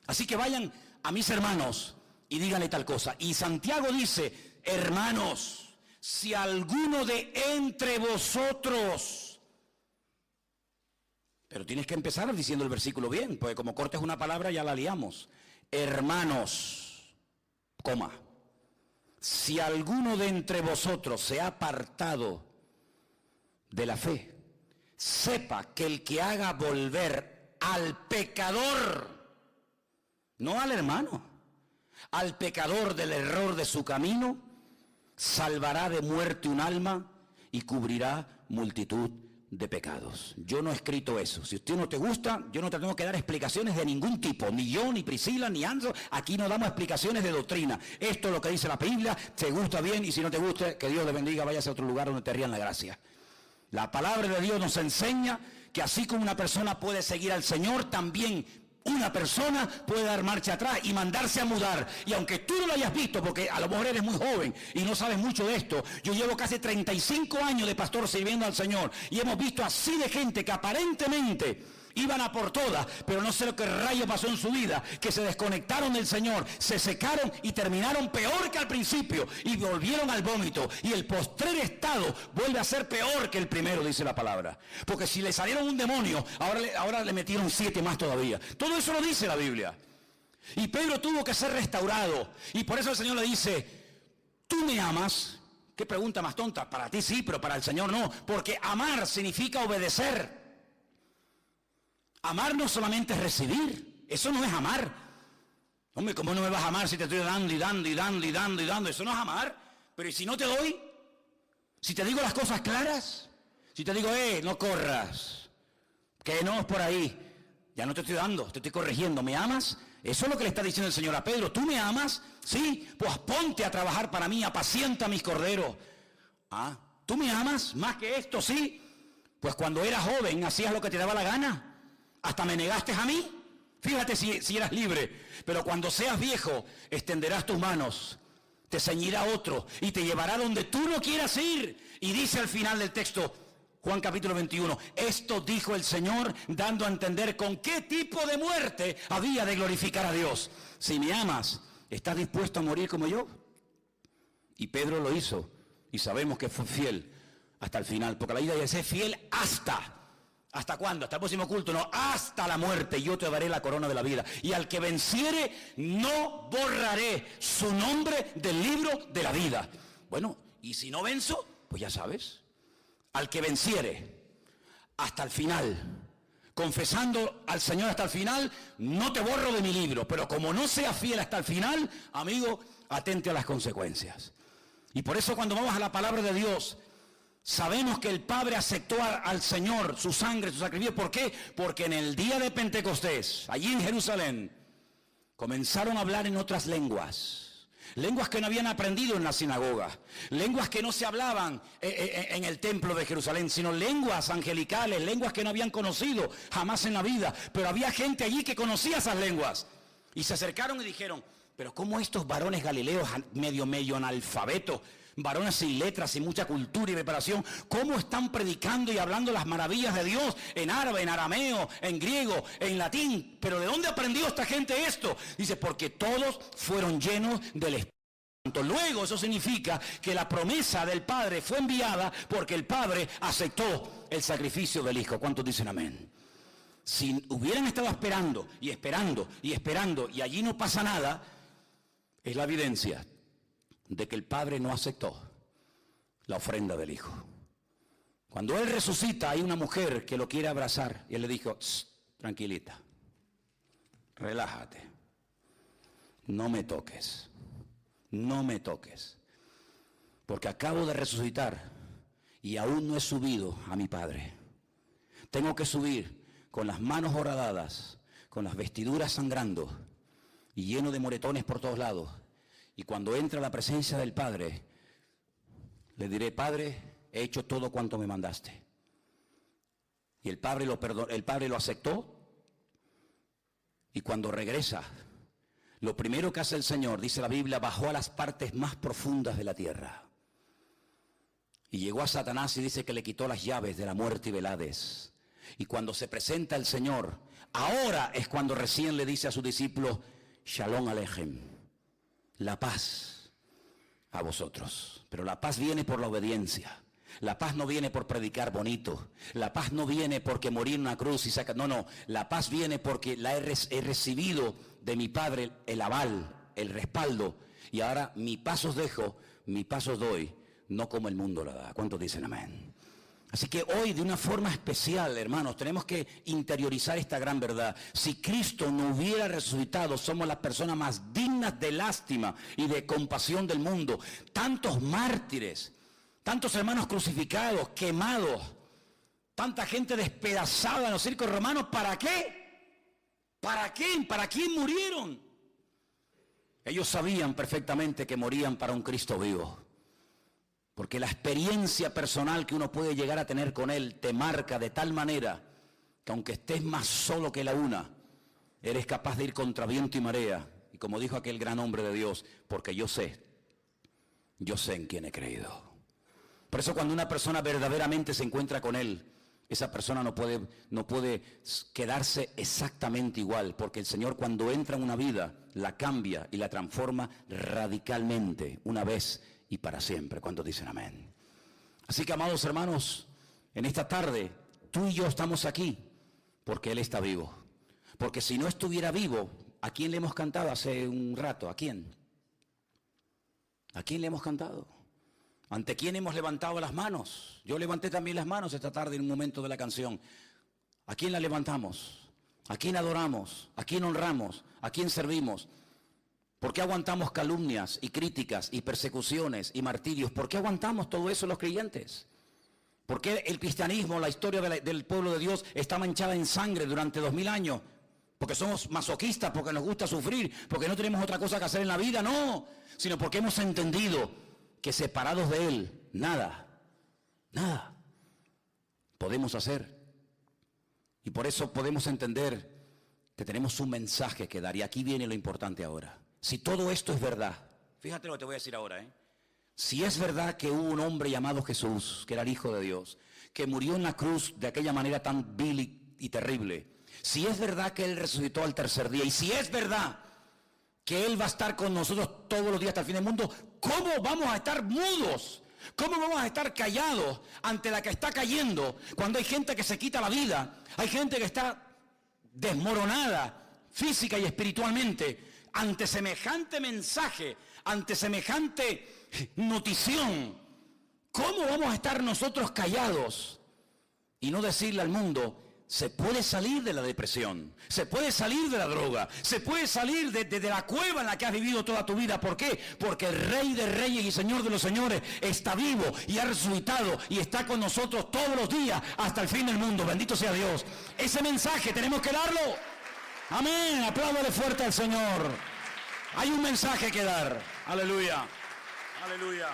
Así que vayan a mis hermanos y díganle tal cosa. Y Santiago dice, hermanos, si alguno de entre vosotros, pero tienes que empezar diciendo el versículo bien, porque como cortes una palabra ya la liamos. Hermanos, coma, si alguno de entre vosotros se ha apartado de la fe, sepa que el que haga volver al pecador, no al hermano, al pecador del error de su camino, salvará de muerte un alma y cubrirá multitud de pecados. Yo no he escrito eso. Si a usted no te gusta, yo no te tengo que dar explicaciones de ningún tipo. Ni yo, ni Priscila, ni Anzo. Aquí no damos explicaciones de doctrina. Esto es lo que dice la Biblia. Te gusta bien, y si no te gusta, que Dios le bendiga. Váyase a otro lugar donde te rían la gracia. La palabra de Dios nos enseña que así como una persona puede seguir al Señor, también una persona puede dar marcha atrás y mandarse a mudar. Y aunque tú no lo hayas visto, porque a lo mejor eres muy joven y no sabes mucho de esto, yo llevo casi 35 años de pastor sirviendo al Señor, y hemos visto así de gente que aparentemente iban a por todas, pero no sé lo que rayo pasó en su vida, que se desconectaron del Señor, se secaron y terminaron peor que al principio, y volvieron al vómito, y el postrer estado vuelve a ser peor que el primero, dice la palabra. Porque si le salieron un demonio, ahora le metieron 7 más todavía. Todo eso lo dice la Biblia. Y Pedro tuvo que ser restaurado, y por eso el Señor le dice: ¿tú me amas? Qué pregunta más tonta. Para ti sí, pero para el Señor no, porque amar significa obedecer. Amar no solamente es recibir, eso no es amar. Hombre, ¿cómo no me vas a amar si te estoy dando y dando y dando y dando y dando? Eso no es amar. Pero ¿y si no te doy? Si te digo las cosas claras, si te digo, no corras, que no es por ahí, ya no te estoy dando, te estoy corrigiendo. ¿Me amas? Eso es lo que le está diciendo el Señor a Pedro. ¿Tú me amas? Sí, pues ponte a trabajar para mí, apacienta mis corderos. Ah, ¿tú me amas más que esto? Sí, pues cuando eras joven hacías lo que te daba la gana. Hasta me negaste a mí. Fíjate si eras libre. Pero cuando seas viejo, extenderás tus manos, te ceñirá otro y te llevará donde tú no quieras ir. Y dice al final del texto, Juan capítulo 21, esto dijo el Señor, dando a entender con qué tipo de muerte había de glorificar a Dios. Si me amas, ¿estás dispuesto a morir como yo? Y Pedro lo hizo, y sabemos que fue fiel hasta el final, porque la Biblia dice fiel hasta. ¿Hasta cuándo? ¿Hasta el próximo culto? No, hasta la muerte. Yo te daré la corona de la vida. Y al que venciere, no borraré su nombre del libro de la vida. Bueno, y si no venzo, pues ya sabes. Al que venciere, hasta el final, confesando al Señor hasta el final, no te borro de mi libro. Pero como no seas fiel hasta el final, amigo, atente a las consecuencias. Y por eso cuando vamos a la palabra de Dios, sabemos que el Padre aceptó al Señor, su sangre, su sacrificio. ¿Por qué? Porque en el día de Pentecostés, allí en Jerusalén, comenzaron a hablar en otras lenguas. Lenguas que no habían aprendido en la sinagoga. Lenguas que no se hablaban en el templo de Jerusalén, sino lenguas angelicales, lenguas que no habían conocido jamás en la vida. Pero había gente allí que conocía esas lenguas. Y se acercaron y dijeron, pero ¿cómo estos varones galileos medio analfabetos, varones sin letras, sin mucha cultura y preparación, cómo están predicando y hablando las maravillas de Dios en árabe, en arameo, en griego, en latín? ¿Pero de dónde aprendió esta gente esto? Dice, porque todos fueron llenos del Espíritu Santo. Luego eso significa que la promesa del Padre fue enviada porque el Padre aceptó el sacrificio del Hijo. ¿Cuántos dicen amén? Si hubieran estado esperando y esperando y esperando y allí no pasa nada, es la evidencia de que el Padre no aceptó la ofrenda del Hijo. Cuando Él resucita, hay una mujer que lo quiere abrazar y Él le dijo, tranquilita, relájate, no me toques, no me toques, porque acabo de resucitar y aún no he subido a mi Padre. Tengo que subir con las manos horadadas, con las vestiduras sangrando y lleno de moretones por todos lados. Y cuando entre a la presencia del Padre, le diré, Padre, he hecho todo cuanto me mandaste. Y el Padre lo aceptó. Y cuando regresa, lo primero que hace el Señor, dice la Biblia, bajó a las partes más profundas de la tierra. Y llegó a Satanás y dice que le quitó las llaves de la muerte y del Hades. Y cuando se presenta el Señor, ahora es cuando recién le dice a sus discípulos, Shalom Aleichem. La paz a vosotros. Pero la paz viene por la obediencia. La paz no viene por predicar bonito. La paz no viene porque morir en una cruz y sacar. No. La paz viene porque he recibido de mi Padre el aval, el respaldo. Y ahora mi paz os dejo, mi paz os doy, no como el mundo la da. ¿Cuántos dicen amén? Así que hoy, de una forma especial, hermanos, tenemos que interiorizar esta gran verdad. Si Cristo no hubiera resucitado, somos las personas más dignas de lástima y de compasión del mundo. Tantos mártires, tantos hermanos crucificados, quemados, Tanta gente despedazada en los circos romanos, ¿para qué? ¿Para qué? ¿Para quién murieron? Ellos sabían perfectamente que morían para un Cristo vivo. Porque la experiencia personal que uno puede llegar a tener con Él te marca de tal manera que aunque estés más solo que la una, eres capaz de ir contra viento y marea. Y como dijo aquel gran hombre de Dios, porque yo sé en quién he creído. Por eso cuando una persona verdaderamente se encuentra con Él, esa persona no puede quedarse exactamente igual, porque el Señor cuando entra en una vida, la cambia y la transforma radicalmente, una vez y para siempre. ¿Cuántos dicen amén? Así que, amados hermanos, en esta tarde, tú y yo estamos aquí, porque Él está vivo. Porque si no estuviera vivo, ¿a quién le hemos cantado hace un rato? ¿A quién? ¿A quién le hemos cantado? ¿Ante quién hemos levantado las manos? Yo levanté también las manos esta tarde en un momento de la canción. ¿A quién la levantamos? ¿A quién adoramos? ¿A quién honramos? ¿A quién servimos? ¿Por qué aguantamos calumnias y críticas y persecuciones y martirios? ¿Por qué aguantamos todo eso los creyentes? ¿Por qué el cristianismo, la historia del pueblo de Dios está manchada en sangre durante 2000 años? ¿Porque somos masoquistas? ¿Porque nos gusta sufrir? ¿Porque no tenemos otra cosa que hacer en la vida? No, sino porque hemos entendido que separados de Él, nada podemos hacer. Y por eso podemos entender que tenemos un mensaje que dar. Y aquí viene lo importante ahora. Si todo esto es verdad, fíjate lo que te voy a decir ahora, Si es verdad que hubo un hombre llamado Jesús, que era el Hijo de Dios, que murió en la cruz de aquella manera tan vil y terrible, si es verdad que Él resucitó al tercer día, y si es verdad que Él va a estar con nosotros todos los días hasta el fin del mundo, ¿cómo vamos a estar mudos? ¿Cómo vamos a estar callados ante la que está cayendo? Cuando hay gente que se quita la vida, hay gente que está desmoronada física y espiritualmente, ante semejante mensaje, ante semejante notición. ¿Cómo vamos a estar nosotros callados y no decirle al mundo: se puede salir de la depresión, se puede salir de la droga, se puede salir de la cueva en la que has vivido toda tu vida? ¿Por qué? Porque el Rey de Reyes y Señor de los Señores está vivo y ha resucitado y está con nosotros todos los días hasta el fin del mundo. Bendito sea Dios. Ese mensaje tenemos que darlo. Amén. Apláudale fuerte al Señor. Hay un mensaje que dar. Aleluya. Aleluya.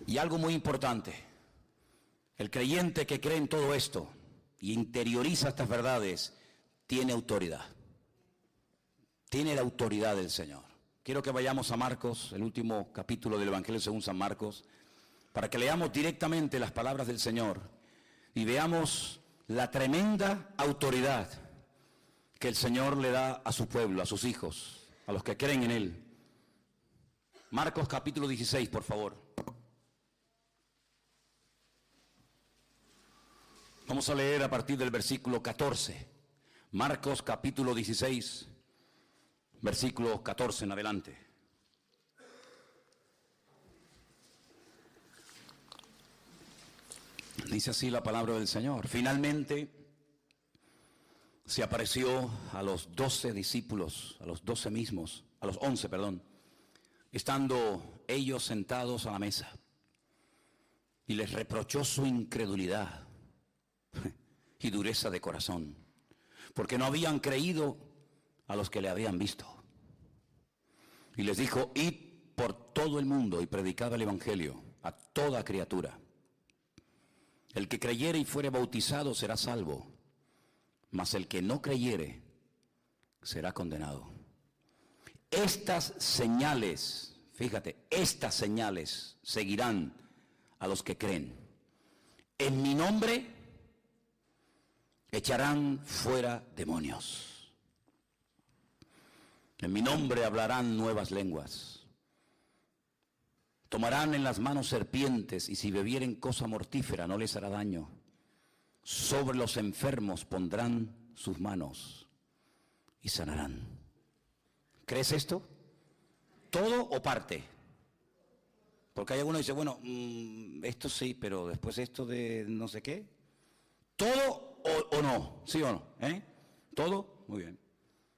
Y algo muy importante, el creyente que cree en todo esto y interioriza estas verdades, tiene autoridad. Tiene la autoridad del Señor. Quiero que vayamos a Marcos, el último capítulo del Evangelio según San Marcos, para que leamos directamente las palabras del Señor y veamos la tremenda autoridad que el Señor le da a su pueblo, a sus hijos, a los que creen en Él. Marcos capítulo 16, por favor. Vamos a leer a partir del versículo 14. Marcos capítulo 16, versículo 14 en adelante. Dice así la palabra del Señor. Finalmente se apareció a los 12 discípulos, a los 11 mismos, estando ellos sentados a la mesa. Y les reprochó su incredulidad y dureza de corazón, porque no habían creído a los que le habían visto. Y les dijo: id por todo el mundo y predicad el evangelio a toda criatura. El que creyere y fuere bautizado será salvo, mas el que no creyere será condenado. Estas señales, fíjate, estas señales seguirán a los que creen. En mi nombre echarán fuera demonios. En mi nombre hablarán nuevas lenguas. Tomarán en las manos serpientes, y si bebieren cosa mortífera no les hará daño. Sobre los enfermos pondrán sus manos y sanarán. ¿Crees esto? ¿Todo o parte? Porque hay alguno que dice: bueno, esto sí, pero después esto de no sé qué. ¿Todo o no? ¿Sí o no? ¿Todo? Muy bien.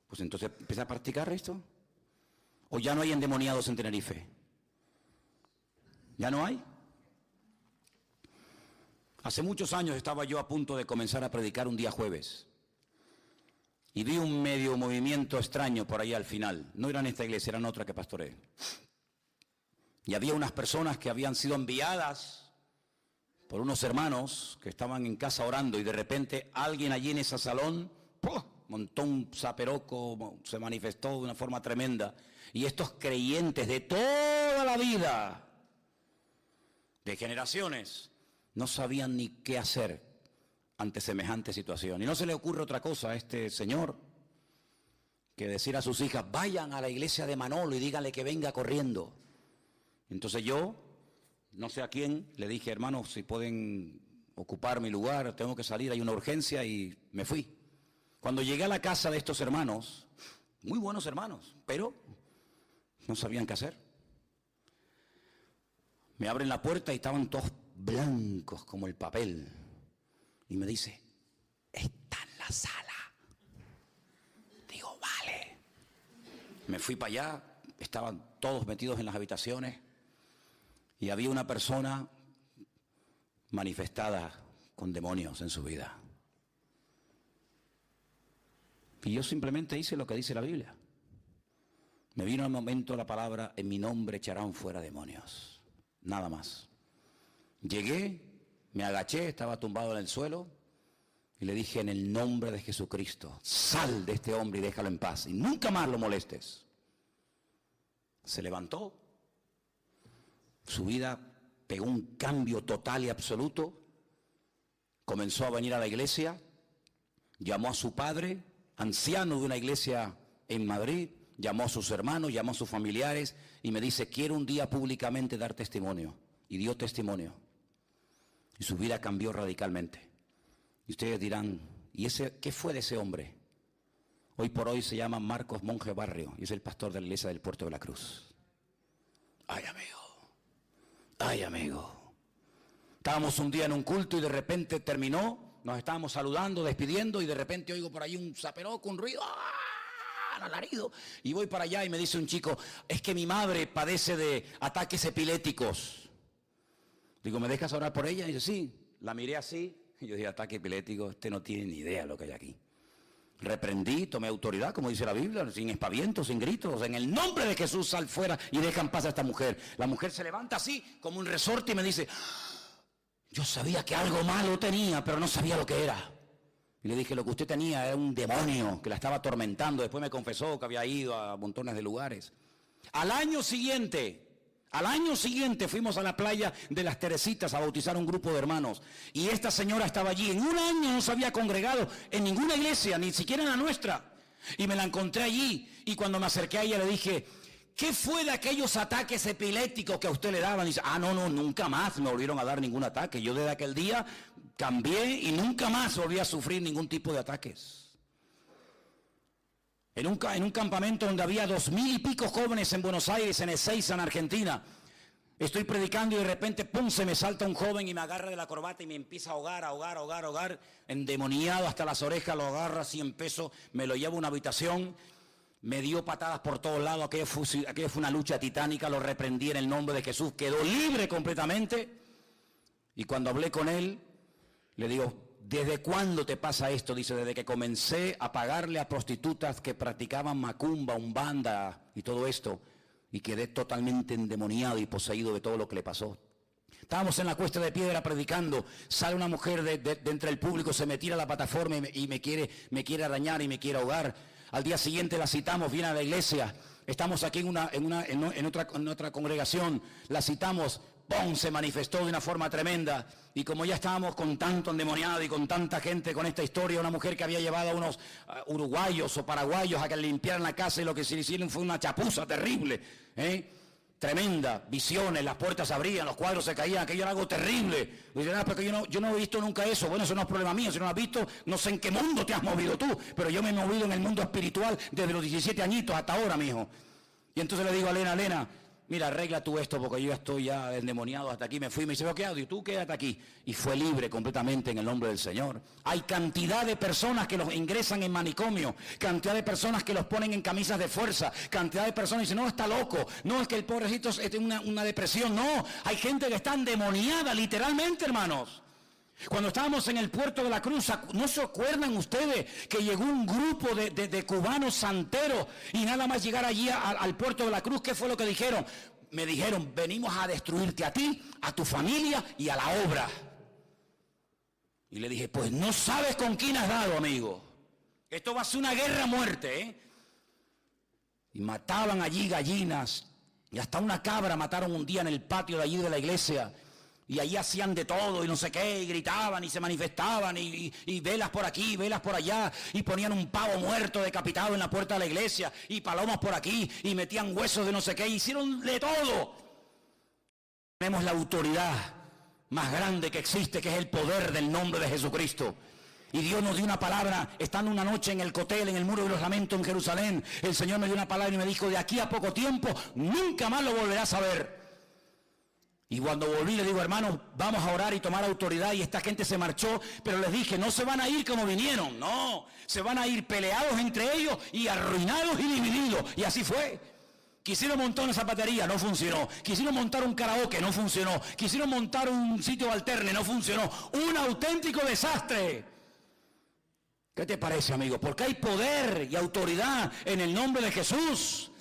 Pues entonces empieza a practicar esto. ¿O ya no hay endemoniados en Tenerife? ¿Ya no hay? Hace muchos años estaba yo a punto de comenzar a predicar un día jueves. Y vi un medio movimiento extraño por ahí al final. No era en esta iglesia, era en otra que pastoreé. Y había unas personas que habían sido enviadas por unos hermanos que estaban en casa orando y de repente alguien allí en ese salón montó un zaperoco, se manifestó de una forma tremenda. Y estos creyentes de toda la vida, de generaciones, no sabían ni qué hacer ante semejante situación. Y no se le ocurre otra cosa a este señor que decir a sus hijas, vayan a la iglesia de Manolo y díganle que venga corriendo. Entonces yo, no sé a quién, le dije, hermanos, si pueden ocupar mi lugar, tengo que salir, hay una urgencia, y me fui. Cuando llegué a la casa de estos hermanos, muy buenos hermanos, pero no sabían qué hacer. Me abren la puerta y estaban todos blancos como el papel. Y me dice, está en la sala. Digo, vale. Me fui para allá, estaban todos metidos en las habitaciones y había una persona manifestada con demonios en su vida. Y yo simplemente hice lo que dice la Biblia. Me vino al momento la palabra, en mi nombre echarán fuera demonios. Nada más. Llegué, me agaché, estaba tumbado en el suelo y le dije, en el nombre de Jesucristo, sal de este hombre y déjalo en paz y nunca más lo molestes. Se levantó, su vida pegó un cambio total y absoluto, comenzó a venir a la iglesia, llamó a su padre, anciano de una iglesia en Madrid, llamó a sus hermanos, llamó a sus familiares y me dice, quiero un día públicamente dar testimonio. Y dio testimonio. Y su vida cambió radicalmente. Y ustedes dirán, ¿y ese qué fue de ese hombre? Hoy por hoy se llama Marcos Monje Barrio y es el pastor de la iglesia del Puerto de la Cruz. Ay, amigo. Ay, amigo. Estábamos un día en un culto y de repente terminó, nos estábamos saludando, despidiendo y de repente oigo por ahí un zaperoco, un ruido, alarido. Y voy para allá y me dice un chico, es que mi madre padece de ataques epilépticos. Digo, ¿me dejas orar por ella? Y dice, sí. La miré así y yo dije, ataque epiléptico, este no tiene ni idea de lo que hay aquí. Reprendí, tomé autoridad, como dice la Biblia, sin espavientos, sin gritos. En el nombre de Jesús, sal fuera y deja en paz a esta mujer. La mujer se levanta así, como un resorte y me dice, yo sabía que algo malo tenía, pero no sabía lo que era. Y le dije, lo que usted tenía era un demonio que la estaba atormentando. Después me confesó que había ido a montones de lugares. Al año siguiente fuimos a la playa de las Teresitas a bautizar un grupo de hermanos. Y esta señora estaba allí. En un año no se había congregado en ninguna iglesia, ni siquiera en la nuestra. Y me la encontré allí. Y cuando me acerqué a ella le dije, ¿qué fue de aquellos ataques epilépticos que a usted le daban? Y dice, no, nunca más me volvieron a dar ningún ataque. Yo desde aquel día cambié y nunca más volví a sufrir ningún tipo de ataques. En un campamento donde había 2,000 y pico jóvenes en Buenos Aires, en Ezeiza, en Argentina. Estoy predicando y de repente, ¡pum!, se me salta un joven y me agarra de la corbata y me empieza a ahogar, endemoniado hasta las orejas, lo agarra así en peso, me lo llevo a una habitación, me dio patadas por todos lados, aquello fue una lucha titánica, lo reprendí en el nombre de Jesús, quedó libre completamente. Y cuando hablé con él, le digo, ¿desde cuándo te pasa esto? Dice, desde que comencé a pagarle a prostitutas que practicaban macumba, umbanda y todo esto, y quedé totalmente endemoniado y poseído de todo lo que le pasó. Estábamos en la Cuesta de Piedra predicando, sale una mujer de entre el público, se me tira a la plataforma y me quiere arañar y me quiere ahogar. Al día siguiente la citamos, viene a la iglesia, estamos aquí en otra congregación, la citamos, ¡pum!, se manifestó de una forma tremenda. Y como ya estábamos con tanto endemoniado y con tanta gente con esta historia, una mujer que había llevado a unos uruguayos o paraguayos a que le limpiaran la casa y lo que se hicieron fue una chapuza terrible, tremenda, visiones, las puertas se abrían, los cuadros se caían, aquello era algo terrible. Y dirán, porque yo no he visto nunca eso. Bueno, eso no es problema mío, si no lo has visto, no sé en qué mundo te has movido tú, pero yo me he movido en el mundo espiritual desde los 17 añitos hasta ahora, mijo. Y entonces le digo a Elena, mira, arregla tú esto porque yo ya estoy ya endemoniado hasta aquí. Me fui, me dice, ¿qué hago? Y tú quédate aquí. Y fue libre completamente en el nombre del Señor. Hay cantidad de personas que los ingresan en manicomio, cantidad de personas que los ponen en camisas de fuerza, cantidad de personas que dicen, no, está loco, no, es que el pobrecito tiene una depresión. No, hay gente que está endemoniada literalmente, hermanos. Cuando estábamos en el puerto de la Cruz, ¿no se acuerdan ustedes que llegó un grupo de cubanos santeros y nada más llegar allí al puerto de la Cruz? ¿Qué fue lo que dijeron? Me dijeron, venimos a destruirte a ti, a tu familia y a la obra. Y le dije, pues no sabes con quién has dado, amigo. Esto va a ser una guerra a muerte, ¿eh? Y mataban allí gallinas y hasta una cabra mataron un día en el patio de allí de la iglesia. Y allí hacían de todo y no sé qué, y gritaban y se manifestaban y velas por aquí, velas por allá, y ponían un pavo muerto decapitado en la puerta de la iglesia, y palomas por aquí, y metían huesos de no sé qué, hicieron de todo. Tenemos la autoridad más grande que existe, que es el poder del nombre de Jesucristo. Y Dios nos dio una palabra, estando una noche en el Cotel, en el Muro de los Lamentos en Jerusalén, el Señor me dio una palabra y me dijo, de aquí a poco tiempo, nunca más lo volverás a ver. Y cuando volví le digo, hermano, vamos a orar y tomar autoridad, y esta gente se marchó, pero les dije, no se van a ir como vinieron, no, se van a ir peleados entre ellos y arruinados y divididos, y así fue. Quisieron montar una zapatería, no funcionó. Quisieron montar un karaoke, no funcionó. Quisieron montar un sitio alterne, no funcionó. Un auténtico desastre. ¿Qué te parece, amigo? Porque hay poder y autoridad en el nombre de Jesús.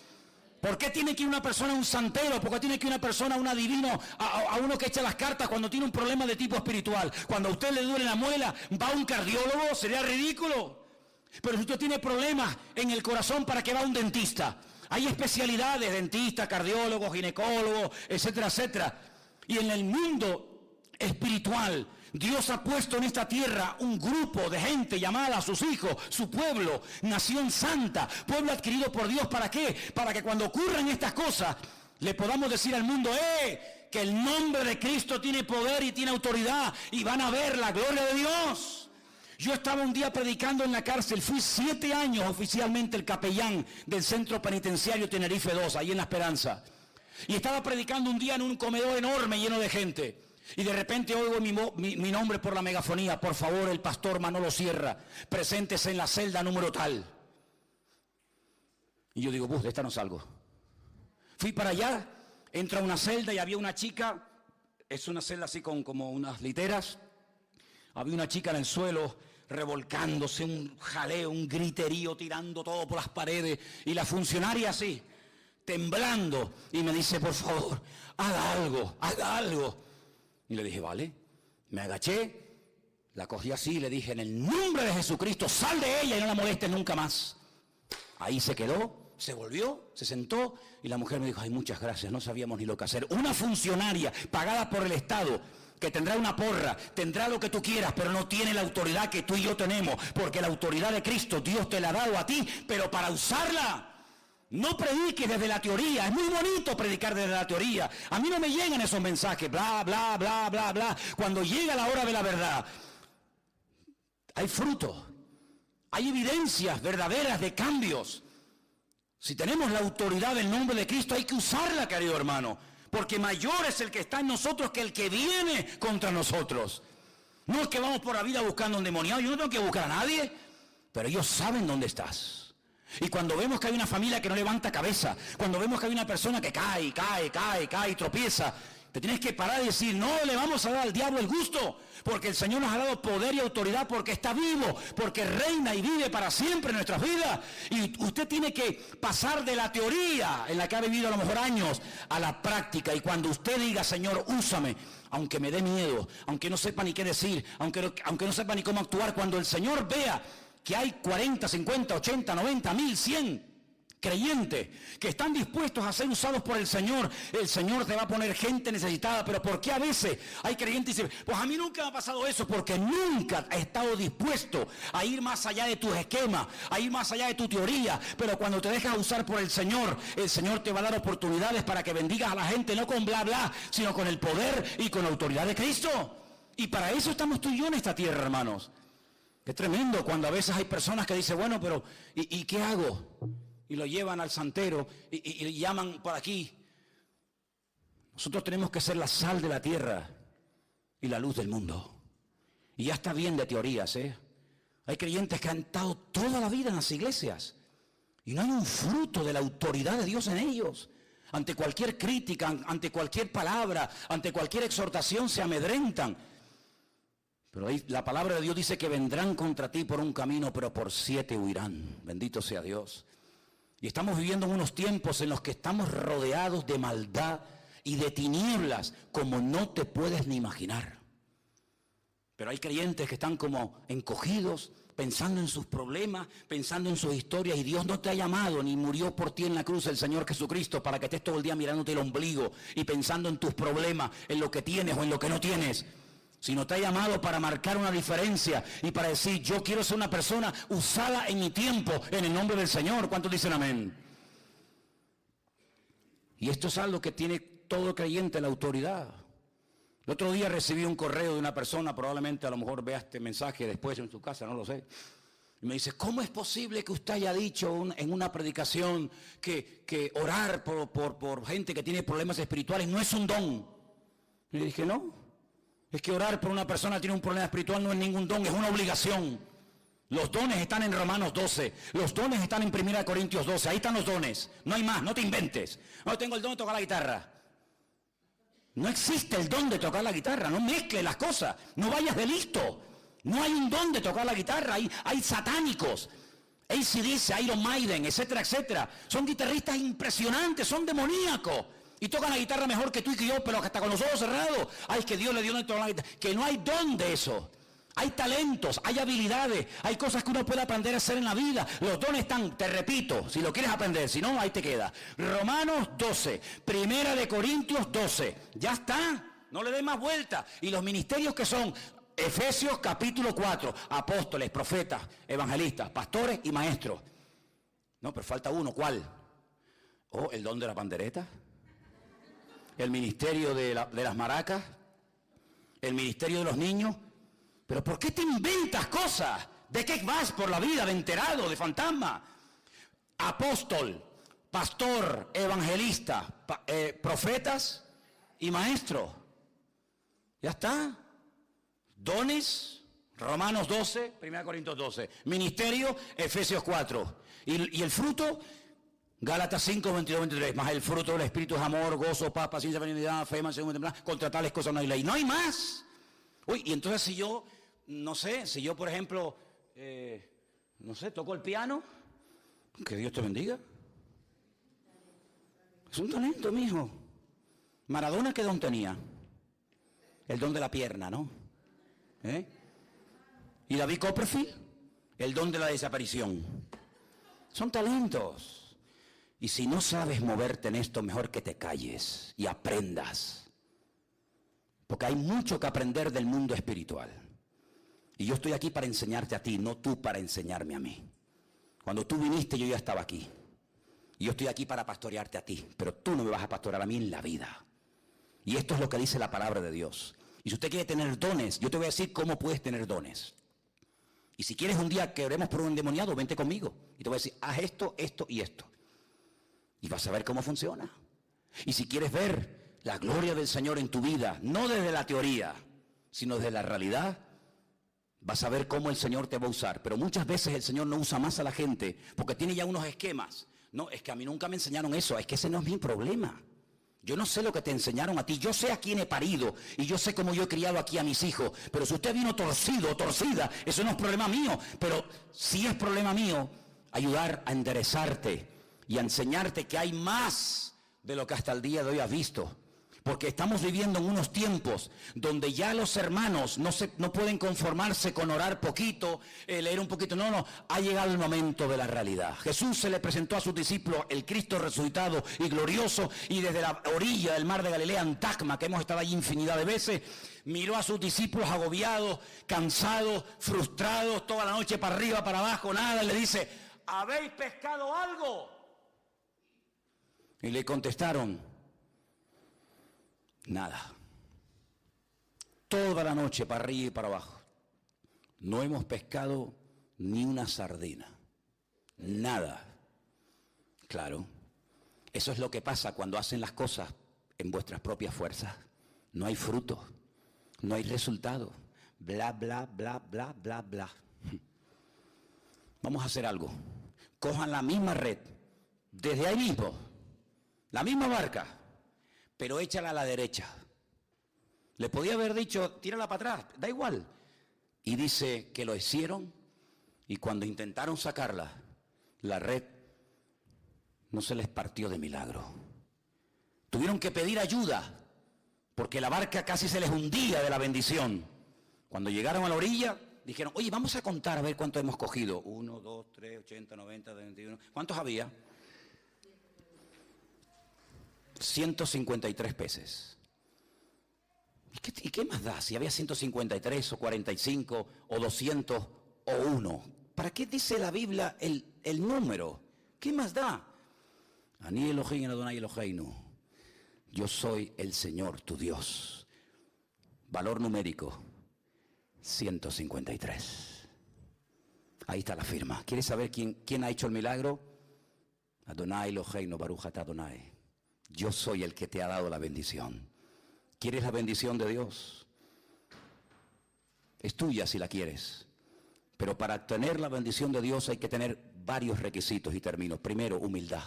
¿Por qué tiene que ir una persona a un santero? ¿Por qué tiene que ir una persona a un adivino, a uno que echa las cartas cuando tiene un problema de tipo espiritual? Cuando a usted le duele la muela, va a un cardiólogo, sería ridículo. Pero si usted tiene problemas en el corazón, ¿para qué va a un dentista? Hay especialidades, dentistas, cardiólogos, ginecólogos, etcétera, etcétera. Y en el mundo espiritual, Dios ha puesto en esta tierra un grupo de gente llamada a sus hijos, su pueblo, nación santa, pueblo adquirido por Dios. ¿Para qué? Para que cuando ocurran estas cosas, le podamos decir al mundo, que el nombre de Cristo tiene poder y tiene autoridad, y van a ver la gloria de Dios. Yo estaba un día predicando en la cárcel, fui 7 años oficialmente el capellán del centro penitenciario Tenerife 2, ahí en La Esperanza. Y estaba predicando un día en un comedor enorme lleno de gente. Y de repente oigo mi nombre por la megafonía, por favor, el pastor Manolo Sierra, preséntese en la celda número tal. Y yo digo, de esta no salgo. Fui para allá, entro a una celda y había una chica, es una celda así con como unas literas. Había una chica en el suelo revolcándose, un jaleo, un griterío, tirando todo por las paredes. Y la funcionaria así, temblando, y me dice, por favor, haga algo, haga algo. Y le dije, vale. Me agaché, la cogí así y le dije, en el nombre de Jesucristo, sal de ella y no la molestes nunca más. Ahí se quedó, se volvió, se sentó, y la mujer me dijo, ay, muchas gracias, no sabíamos ni lo que hacer. Una funcionaria pagada por el Estado, que tendrá una porra, tendrá lo que tú quieras, pero no tiene la autoridad que tú y yo tenemos, porque la autoridad de Cristo Dios te la ha dado a ti, pero para usarla, no prediques desde la teoría. Es muy bonito predicar desde la teoría. A mí no me llegan esos mensajes, bla, bla, bla, bla, bla. Cuando llega la hora de la verdad, hay fruto, hay evidencias verdaderas de cambios. Si tenemos la autoridad del nombre de Cristo, hay que usarla, querido hermano. Porque mayor es el que está en nosotros que el que viene contra nosotros. No es que vamos por la vida buscando un demoniado. Yo no tengo que buscar a nadie, pero ellos saben dónde estás. Y cuando vemos que hay una familia que no levanta cabeza, cuando vemos que hay una persona que cae y tropieza, te tienes que parar y decir, no le vamos a dar al diablo el gusto, porque el Señor nos ha dado poder y autoridad, porque está vivo, porque reina y vive para siempre en nuestras vidas. Y usted tiene que pasar de la teoría en la que ha vivido a lo mejor años a la práctica. Y cuando usted diga, Señor, úsame, aunque me dé miedo, aunque no sepa ni qué decir, aunque no sepa ni cómo actuar, cuando el Señor vea que hay 40, 50, 80, 90, 1000, 100 creyentes que están dispuestos a ser usados por el Señor te va a poner gente necesitada. Pero ¿por qué a veces hay creyentes que dicen, pues a mí nunca me ha pasado eso? Porque nunca he estado dispuesto a ir más allá de tus esquemas, a ir más allá de tu teoría. Pero cuando te dejas usar por el Señor te va a dar oportunidades para que bendigas a la gente, no con bla bla, sino con el poder y con la autoridad de Cristo. Y para eso estamos tú y yo en esta tierra, hermanos. Es tremendo cuando a veces hay personas que dicen, bueno, pero ¿y qué hago? Y lo llevan al santero y llaman por aquí. Nosotros tenemos que ser la sal de la tierra y la luz del mundo. Y ya está bien de teorías, ¿eh? Hay creyentes que han estado toda la vida en las iglesias y no hay un fruto de la autoridad de Dios en ellos. Ante cualquier crítica, ante cualquier palabra, ante cualquier exhortación se amedrentan. Pero ahí la palabra de Dios dice que vendrán contra ti por un camino, pero por 7 huirán. Bendito sea Dios. Y estamos viviendo en unos tiempos en los que estamos rodeados de maldad y de tinieblas como no te puedes ni imaginar. Pero hay creyentes que están como encogidos, pensando en sus problemas, pensando en sus historias, y Dios no te ha llamado ni murió por ti en la cruz el Señor Jesucristo para que estés todo el día mirándote el ombligo y pensando en tus problemas, en lo que tienes o en lo que no tienes, sino te ha llamado para marcar una diferencia y para decir, yo quiero ser una persona usada en mi tiempo en el nombre del Señor. ¿Cuántos dicen amén? Y esto es algo que tiene todo creyente, la autoridad. El otro día recibí un correo de una persona, probablemente a lo mejor vea este mensaje después en su casa, no lo sé. Y me dice, ¿cómo es posible que usted haya dicho en una predicación que orar por gente que tiene problemas espirituales no es un don? Y le dije, no, es que orar por una persona que tiene un problema espiritual no es ningún don, es una obligación. Los dones están en Romanos 12, los dones están en 1 Corintios 12, ahí están los dones, no hay más, no te inventes. No tengo el don de tocar la guitarra. No existe el don de tocar la guitarra, no mezcles las cosas, no vayas de listo. No hay un don de tocar la guitarra, hay satánicos, AC/DC, Iron Maiden, etcétera, etcétera. Son guitarristas impresionantes, son demoníacos. Y tocan la guitarra mejor que tú y que yo, pero hasta con los ojos cerrados. Ay, que Dios le dio de tocar la guitarra. Que no hay don de eso. Hay talentos, hay habilidades, hay cosas que uno puede aprender a hacer en la vida. Los dones están, te repito, si lo quieres aprender, si no, ahí te queda. Romanos 12, 1 Corintios 12, ya está, no le des más vuelta. Y los ministerios que son Efesios capítulo 4, apóstoles, profetas, evangelistas, pastores y maestros. No, pero falta uno, ¿cuál? Oh, el don de la pandereta, el ministerio de las maracas, el ministerio de los niños. ¿Pero por qué te inventas cosas? ¿De qué vas por la vida? ¿De enterado? ¿De fantasma? Apóstol, pastor, evangelista, profetas y maestro. Ya está. Dones, Romanos 12, 1 Corintios 12. Ministerio, Efesios 4. Y el fruto, Gálatas 5, 22, 23. Más el fruto del Espíritu es amor, gozo, paz, paciencia, benignidad, fe, mansedumbre, templanza. Contra tales cosas no hay ley. No hay más. Uy, y entonces si yo, no sé, si yo por ejemplo, no sé, toco el piano, que Dios te bendiga. Es un talento, mijo. Maradona, ¿qué don tenía? El don de la pierna, ¿no? Y David Copperfield, el don de la desaparición. Son talentos. Y si no sabes moverte en esto, mejor que te calles y aprendas. Porque hay mucho que aprender del mundo espiritual. Y yo estoy aquí para enseñarte a ti, no tú para enseñarme a mí. Cuando tú viniste yo ya estaba aquí. Y yo estoy aquí para pastorearte a ti, pero tú no me vas a pastorear a mí en la vida. Y esto es lo que dice la palabra de Dios. Y si usted quiere tener dones, yo te voy a decir cómo puedes tener dones. Y si quieres un día que oremos por un endemoniado, vente conmigo. Y te voy a decir, haz esto, esto y esto. Y vas a ver cómo funciona. Y si quieres ver la gloria del Señor en tu vida, no desde la teoría, sino desde la realidad, vas a ver cómo el Señor te va a usar. Pero muchas veces el Señor no usa más a la gente porque tiene ya unos esquemas. No, es que a mí nunca me enseñaron eso, es que ese no es mi problema. Yo no sé lo que te enseñaron a ti, yo sé a quién he parido y yo sé cómo yo he criado aquí a mis hijos. Pero si usted vino torcido o torcida, eso no es problema mío. Pero sí es problema mío ayudar a enderezarte y a enseñarte que hay más de lo que hasta el día de hoy has visto. Porque estamos viviendo en unos tiempos donde ya los hermanos no pueden conformarse con orar poquito, leer un poquito. No, ha llegado el momento de la realidad. Jesús se le presentó a sus discípulos el Cristo resucitado y glorioso, y desde la orilla del mar de Galilea, en Tacma, que hemos estado allí infinidad de veces, miró a sus discípulos agobiados, cansados, frustrados, toda la noche para arriba, para abajo, nada, y le dice, ¿habéis pescado algo? Y le contestaron, nada. Toda la noche para arriba y para abajo. No hemos pescado ni una sardina. Nada. Claro. Eso es lo que pasa cuando hacen las cosas en vuestras propias fuerzas. No hay fruto, no hay resultado. Bla, bla, bla, bla, bla, bla. Vamos a hacer algo. Cojan la misma red, desde ahí mismo, la misma barca, pero échala a la derecha. Le podía haber dicho, tírala para atrás, da igual. Y dice que lo hicieron y cuando intentaron sacarla, la red no se les partió de milagro. Tuvieron que pedir ayuda porque la barca casi se les hundía de la bendición. Cuando llegaron a la orilla, dijeron, oye, vamos a contar a ver cuánto hemos cogido. 1, 2, 3, 80, 90, 21. ¿Cuántos había? 153 peces. ¿Y qué más da? Si había 153 o 45 o 200 o 1. ¿Para qué dice la Biblia el número? ¿Qué más da? Ani Elohim Adonai Eloheinu. Yo soy el Señor, tu Dios. Valor numérico, 153. Ahí está la firma. ¿Quieres saber quién ha hecho el milagro? Adonai Eloheinu Baruch atah Adonai. Yo soy el que te ha dado la bendición. ¿Quieres la bendición de Dios? Es tuya si la quieres. Pero para tener la bendición de Dios hay que tener varios requisitos y términos. Primero, humildad.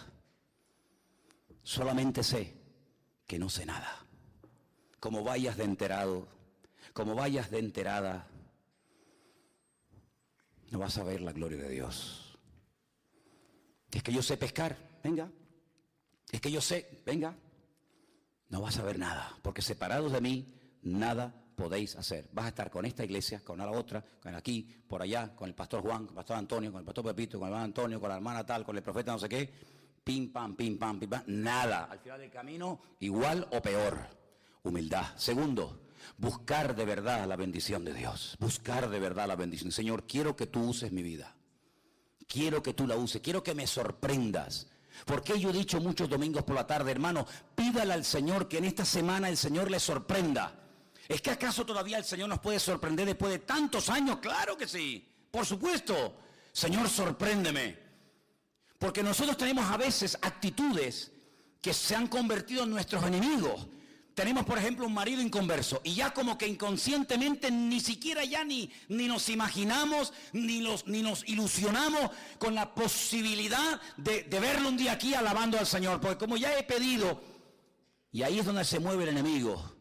Solamente sé que no sé nada. Como vayas de enterado, como vayas de enterada, no vas a ver la gloria de Dios. Es que yo sé pescar, venga. Es que yo sé, venga. No vas a ver nada, porque separados de mí, nada podéis hacer. Vas a estar con esta iglesia, con la otra, con aquí, por allá, con el pastor Juan, con el pastor Antonio, con el pastor Pepito, con el hermano Antonio, con la hermana tal, con el profeta no sé qué. Pim, pam, pim, pam, pim, pam. Nada. Al final del camino, igual o peor. Humildad. Segundo, buscar de verdad la bendición de Dios. Buscar de verdad la bendición. Señor, quiero que tú uses mi vida. Quiero que tú la uses. Quiero que me sorprendas. Porque yo he dicho muchos domingos por la tarde, hermano, pídale al Señor que en esta semana el Señor le sorprenda. ¿Es que acaso todavía el Señor nos puede sorprender después de tantos años? Claro que sí, por supuesto. Señor, sorpréndeme. Porque nosotros tenemos a veces actitudes que se han convertido en nuestros enemigos. Tenemos, por ejemplo, un marido inconverso y ya como que inconscientemente ni siquiera ya ni nos imaginamos, ni nos ilusionamos con la posibilidad de verlo un día aquí alabando al Señor. Porque como ya he pedido, y ahí es donde se mueve el enemigo,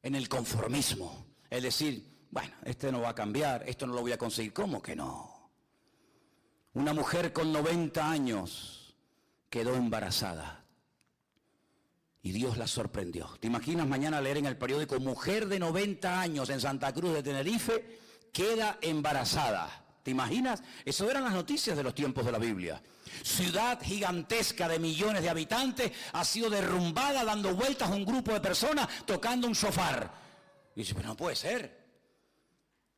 en el conformismo. Es decir, bueno, este no va a cambiar, esto no lo voy a conseguir. ¿Cómo que no? Una mujer con 90 años quedó embarazada. Y Dios la sorprendió. ¿Te imaginas mañana leer en el periódico, mujer de 90 años en Santa Cruz de Tenerife queda embarazada? ¿Te imaginas? Eso eran las noticias de los tiempos de la Biblia. Ciudad gigantesca de millones de habitantes ha sido derrumbada dando vueltas a un grupo de personas tocando un shofar. Y dice, pero no puede ser.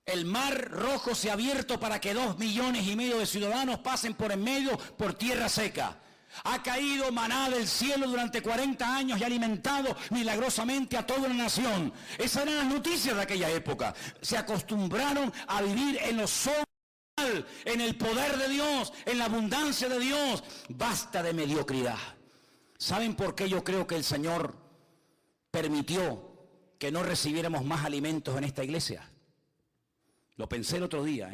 El mar Rojo se ha abierto para que 2,5 millones de ciudadanos pasen por en medio por tierra seca. Ha caído maná del cielo durante 40 años y ha alimentado milagrosamente a toda la nación. Esas eran las noticias de aquella época. Se acostumbraron a vivir en lo sobrenatural, en el poder de Dios, en la abundancia de Dios. Basta de mediocridad. ¿Saben por qué yo creo que el Señor permitió que no recibiéramos más alimentos en esta iglesia? Lo pensé el otro día,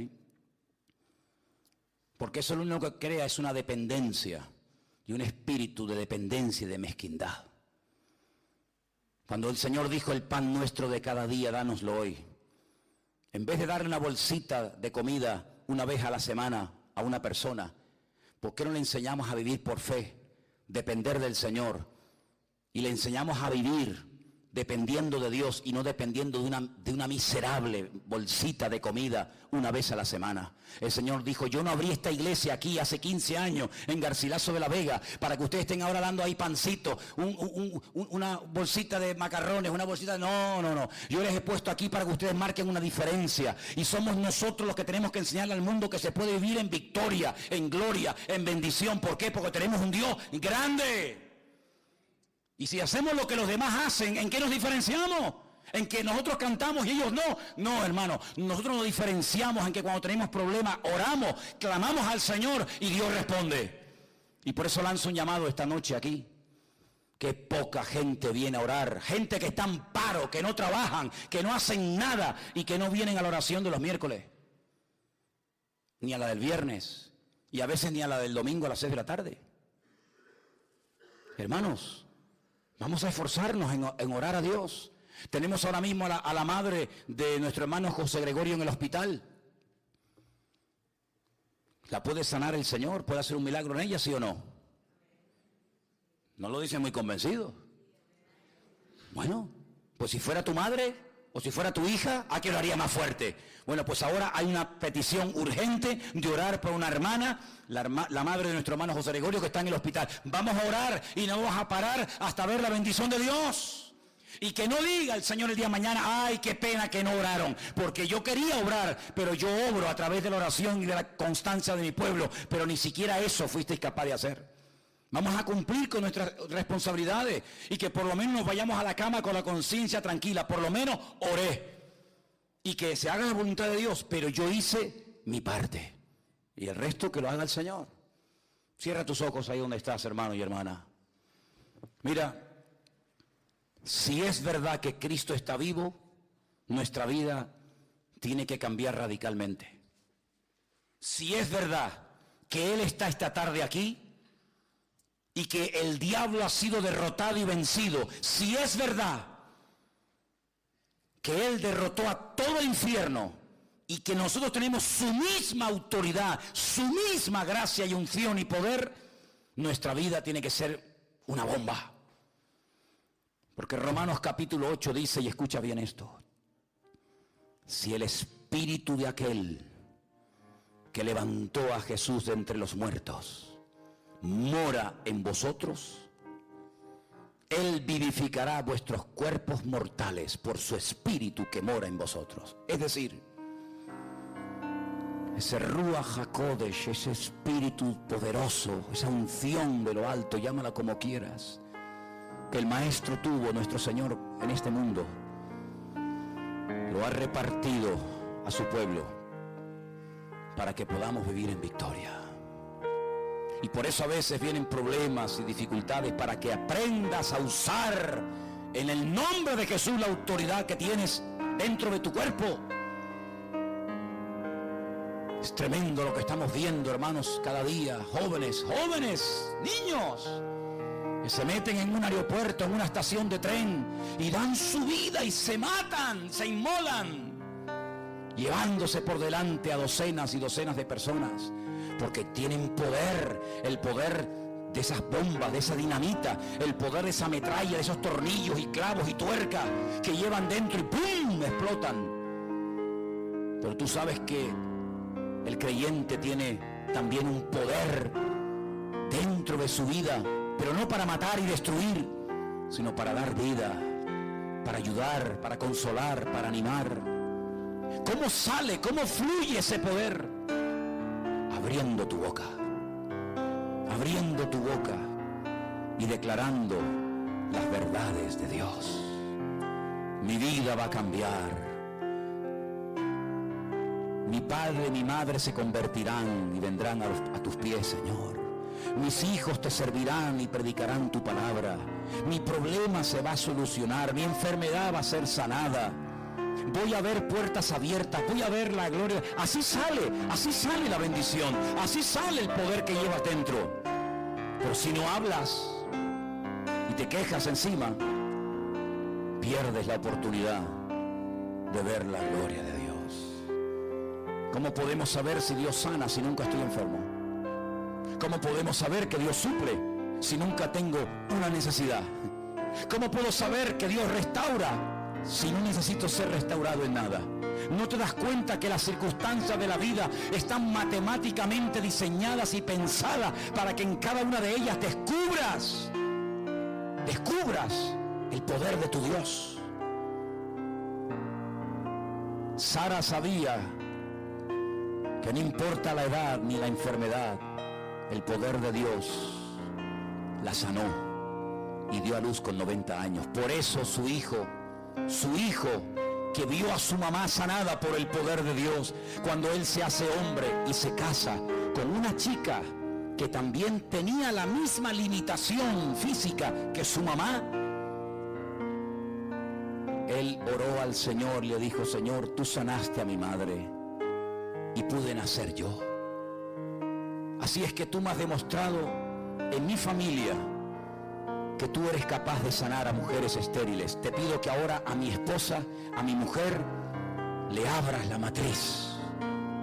porque eso lo único que crea es una dependencia. Y un espíritu de dependencia y de mezquindad. Cuando el Señor dijo, el pan nuestro de cada día, dánoslo hoy. En vez de darle una bolsita de comida una vez a la semana a una persona, ¿por qué no le enseñamos a vivir por fe, depender del Señor? Y le enseñamos a vivir dependiendo de Dios y no dependiendo de una miserable bolsita de comida una vez a la semana. El Señor dijo, yo no abrí esta iglesia aquí hace 15 años en Garcilaso de la Vega para que ustedes estén ahora dando ahí pancito, una bolsita de macarrones, una bolsita de... No. Yo les he puesto aquí para que ustedes marquen una diferencia. Y somos nosotros los que tenemos que enseñarle al mundo que se puede vivir en victoria, en gloria, en bendición. ¿Por qué? Porque tenemos un Dios grande. Y si hacemos lo que los demás hacen, ¿en qué nos diferenciamos? ¿En que nosotros cantamos y ellos no? No, hermano, nosotros nos diferenciamos en que cuando tenemos problemas, oramos, clamamos al Señor y Dios responde. Y por eso lanzo un llamado esta noche aquí. Qué poca gente viene a orar. Gente que está en paro, que no trabajan, que no hacen nada y que no vienen a la oración de los miércoles. Ni a la del viernes. Y a veces ni a la del domingo a las 6 de la tarde. Hermanos, vamos a esforzarnos en orar a Dios. Tenemos ahora mismo a la madre de nuestro hermano José Gregorio en el hospital. ¿La puede sanar el Señor? ¿Puede hacer un milagro en ella, sí o no? No lo dicen muy convencido. Bueno, pues si fuera tu madre o si fuera tu hija, ¿a qué lo haría más fuerte? Bueno, pues ahora hay una petición urgente de orar por una hermana, la madre de nuestro hermano José Gregorio, que está en el hospital. Vamos a orar y no vamos a parar hasta ver la bendición de Dios. Y que no diga el Señor el día de mañana, ay, qué pena que no oraron, porque yo quería obrar, pero yo obro a través de la oración y de la constancia de mi pueblo, pero ni siquiera eso fuisteis capaz de hacer. Vamos a cumplir con nuestras responsabilidades y que por lo menos nos vayamos a la cama con la conciencia tranquila. Por lo menos oré y que se haga la voluntad de Dios, pero yo hice mi parte y el resto que lo haga el Señor. Cierra tus ojos ahí donde estás, hermano y hermana. Mira, si es verdad que Cristo está vivo, nuestra vida tiene que cambiar radicalmente. Si es verdad que Él está esta tarde aquí, y que el diablo ha sido derrotado y vencido, si es verdad que Él derrotó a todo el infierno y que nosotros tenemos su misma autoridad, su misma gracia y unción y poder, nuestra vida tiene que ser una bomba. Porque Romanos capítulo 8 dice, y escucha bien esto, si el espíritu de aquel que levantó a Jesús de entre los muertos mora en vosotros, Él vivificará vuestros cuerpos mortales por su espíritu que mora en vosotros. Es decir, ese Ruach HaKodesh, ese espíritu poderoso, esa unción de lo alto, llámala como quieras, que el Maestro tuvo, nuestro Señor, en este mundo, lo ha repartido a su pueblo para que podamos vivir en victoria. Y por eso a veces vienen problemas y dificultades, para que aprendas a usar en el nombre de Jesús la autoridad que tienes dentro de tu cuerpo. Es tremendo lo que estamos viendo, hermanos, cada día. Jóvenes, niños, que se meten en un aeropuerto, en una estación de tren, y dan su vida y se matan, se inmolan, llevándose por delante a docenas y docenas de personas. Porque tienen poder, el poder de esas bombas, de esa dinamita, el poder de esa metralla, de esos tornillos y clavos y tuercas que llevan dentro y ¡pum!, explotan. Pero tú sabes que el creyente tiene también un poder dentro de su vida, pero no para matar y destruir, sino para dar vida, para ayudar, para consolar, para animar. ¿Cómo sale, cómo fluye ese poder? Abriendo tu boca y declarando las verdades de Dios. Mi vida va a cambiar. Mi padre y mi madre se convertirán y vendrán a tus pies, Señor. Mis hijos te servirán y predicarán tu palabra. Mi problema se va a solucionar, mi enfermedad va a ser sanada. Voy a ver puertas abiertas, voy a ver la gloria. Así sale la bendición, así sale el poder que llevas dentro. Pero si no hablas y te quejas encima, pierdes la oportunidad de ver la gloria de Dios. ¿Cómo podemos saber si Dios sana si nunca estoy enfermo? ¿Cómo podemos saber que Dios suple si nunca tengo una necesidad? ¿Cómo puedo saber que Dios restaura si no necesito ser restaurado en nada? ¿No te das cuenta que las circunstancias de la vida están matemáticamente diseñadas y pensadas para que en cada una de ellas descubras el poder de tu Dios? Sara sabía que no importa la edad ni la enfermedad, el poder de Dios la sanó y dio a luz con 90 años. Por eso su hijo que vio a su mamá sanada por el poder de Dios, cuando él se hace hombre y se casa con una chica que también tenía la misma limitación física que su mamá, él oró al Señor, le dijo: Señor, tú sanaste a mi madre y pude nacer yo. Así es que tú me has demostrado en mi familia que tú eres capaz de sanar a mujeres estériles. Te pido que ahora a mi esposa, a mi mujer, le abras la matriz,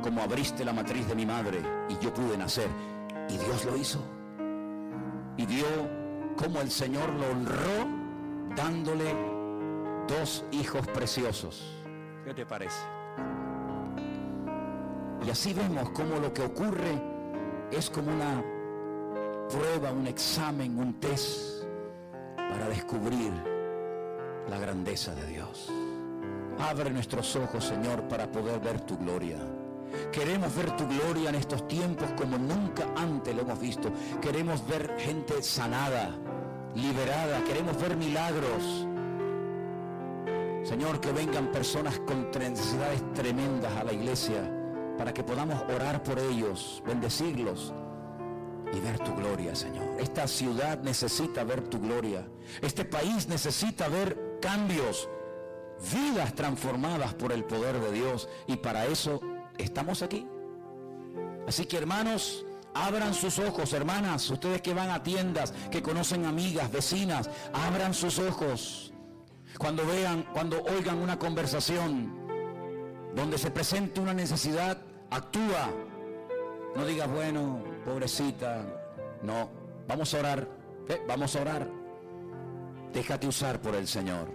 como abriste la matriz de mi madre y yo pude nacer. Y Dios lo hizo. Y vio cómo el Señor lo honró dándole 2 hijos preciosos. ¿Qué te parece? Y así vemos cómo lo que ocurre es como una prueba, un examen, un test para descubrir la grandeza de Dios. Abre nuestros ojos, Señor, para poder ver tu gloria. Queremos ver tu gloria en estos tiempos como nunca antes lo hemos visto. Queremos ver gente sanada, liberada. Queremos ver milagros. Señor, que vengan personas con necesidades tremendas a la iglesia para que podamos orar por ellos, bendecirlos y ver tu gloria, Señor. Esta ciudad necesita ver tu gloria. Este país necesita ver cambios, vidas transformadas por el poder de Dios, y para eso estamos aquí. Así que, hermanos, abran sus ojos. Hermanas, ustedes que van a tiendas, que conocen amigas, vecinas, abran sus ojos. Cuando oigan una conversación donde se presente una necesidad, actúa. No digas: bueno, pobrecita. No, vamos a orar. Vamos a orar. Déjate usar por el Señor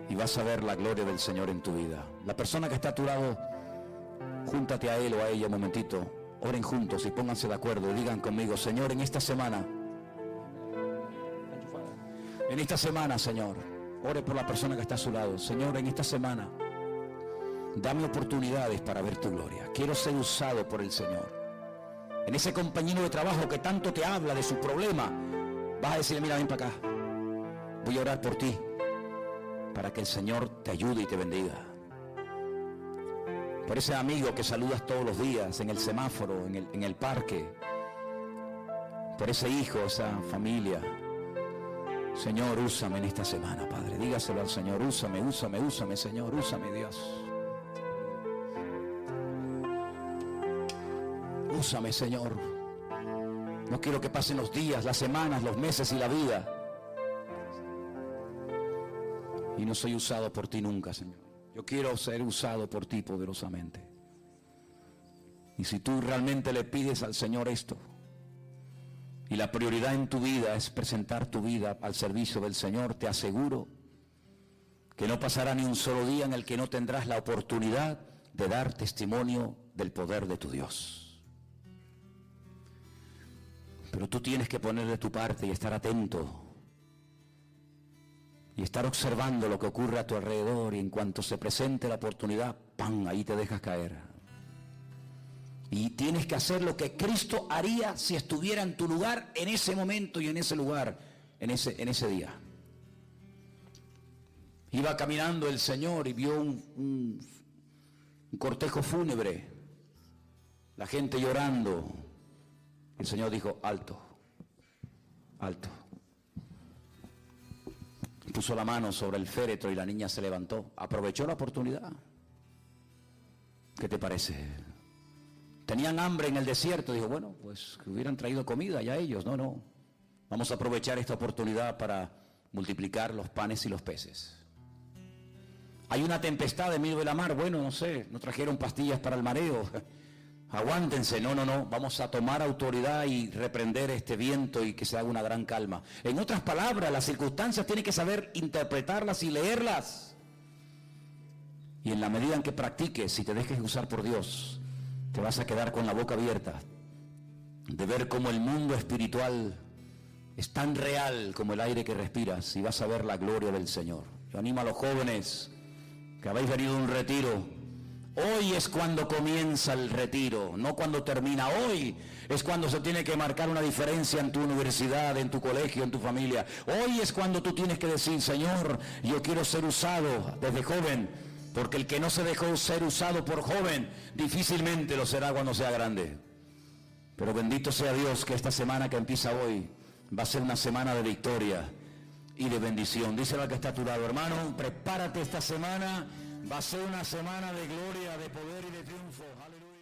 y vas a ver la gloria del Señor en tu vida. La persona que está a tu lado, júntate a él o a ella un momentito. Oren juntos y pónganse de acuerdo y digan conmigo: Señor, en esta semana, Señor, ore por la persona que está a su lado. Señor, en esta semana, dame oportunidades para ver tu gloria. Quiero ser usado por el Señor. En ese compañero de trabajo que tanto te habla de su problema, vas a decirle: mira, ven para acá. Voy a orar por ti, para que el Señor te ayude y te bendiga. Por ese amigo que saludas todos los días en el semáforo, en el parque. Por ese hijo, esa familia. Señor, úsame en esta semana, Padre. Dígaselo al Señor: úsame, úsame, úsame, Señor, úsame, Dios. Úsame, Señor. No quiero que pasen los días, las semanas, los meses y la vida y no soy usado por ti nunca, Señor. Yo quiero ser usado por ti poderosamente. Y si tú realmente le pides al Señor esto, y la prioridad en tu vida es presentar tu vida al servicio del Señor, te aseguro que no pasará ni un solo día en el que no tendrás la oportunidad de dar testimonio del poder de tu Dios. Pero tú tienes que poner de tu parte y estar atento y estar observando lo que ocurre a tu alrededor, y en cuanto se presente la oportunidad, ¡pam!, ahí te dejas caer. Y tienes que hacer lo que Cristo haría si estuviera en tu lugar en ese momento y en ese lugar, en ese día. Iba caminando el Señor y vio un cortejo fúnebre, la gente llorando. El Señor dijo: alto, alto. Puso la mano sobre el féretro y la niña se levantó. Aprovechó la oportunidad. ¿Qué te parece? Tenían hambre en el desierto. Dijo: bueno, pues que hubieran traído comida ya ellos. No. Vamos a aprovechar esta oportunidad para multiplicar los panes y los peces. Hay una tempestad en medio de la mar. Bueno, no sé, no trajeron pastillas para el mareo. Aguántense. No. Vamos a tomar autoridad y reprender este viento y que se haga una gran calma. En otras palabras, las circunstancias tienen que saber interpretarlas y leerlas. Y en la medida en que practiques, si te dejes usar por Dios, te vas a quedar con la boca abierta de ver cómo el mundo espiritual es tan real como el aire que respiras, y vas a ver la gloria del Señor. Yo animo a los jóvenes que habéis venido a un retiro. Hoy es cuando comienza el retiro, no cuando termina. Hoy es cuando se tiene que marcar una diferencia en tu universidad, en tu colegio, en tu familia. Hoy es cuando tú tienes que decir: Señor, yo quiero ser usado desde joven, porque el que no se dejó ser usado por joven, difícilmente lo será cuando sea grande. Pero bendito sea Dios que esta semana que empieza hoy va a ser una semana de victoria y de bendición. Díselo al que está a tu lado, hermano, prepárate esta semana, va a ser una semana de gloria, de poder y de triunfo. Aleluya.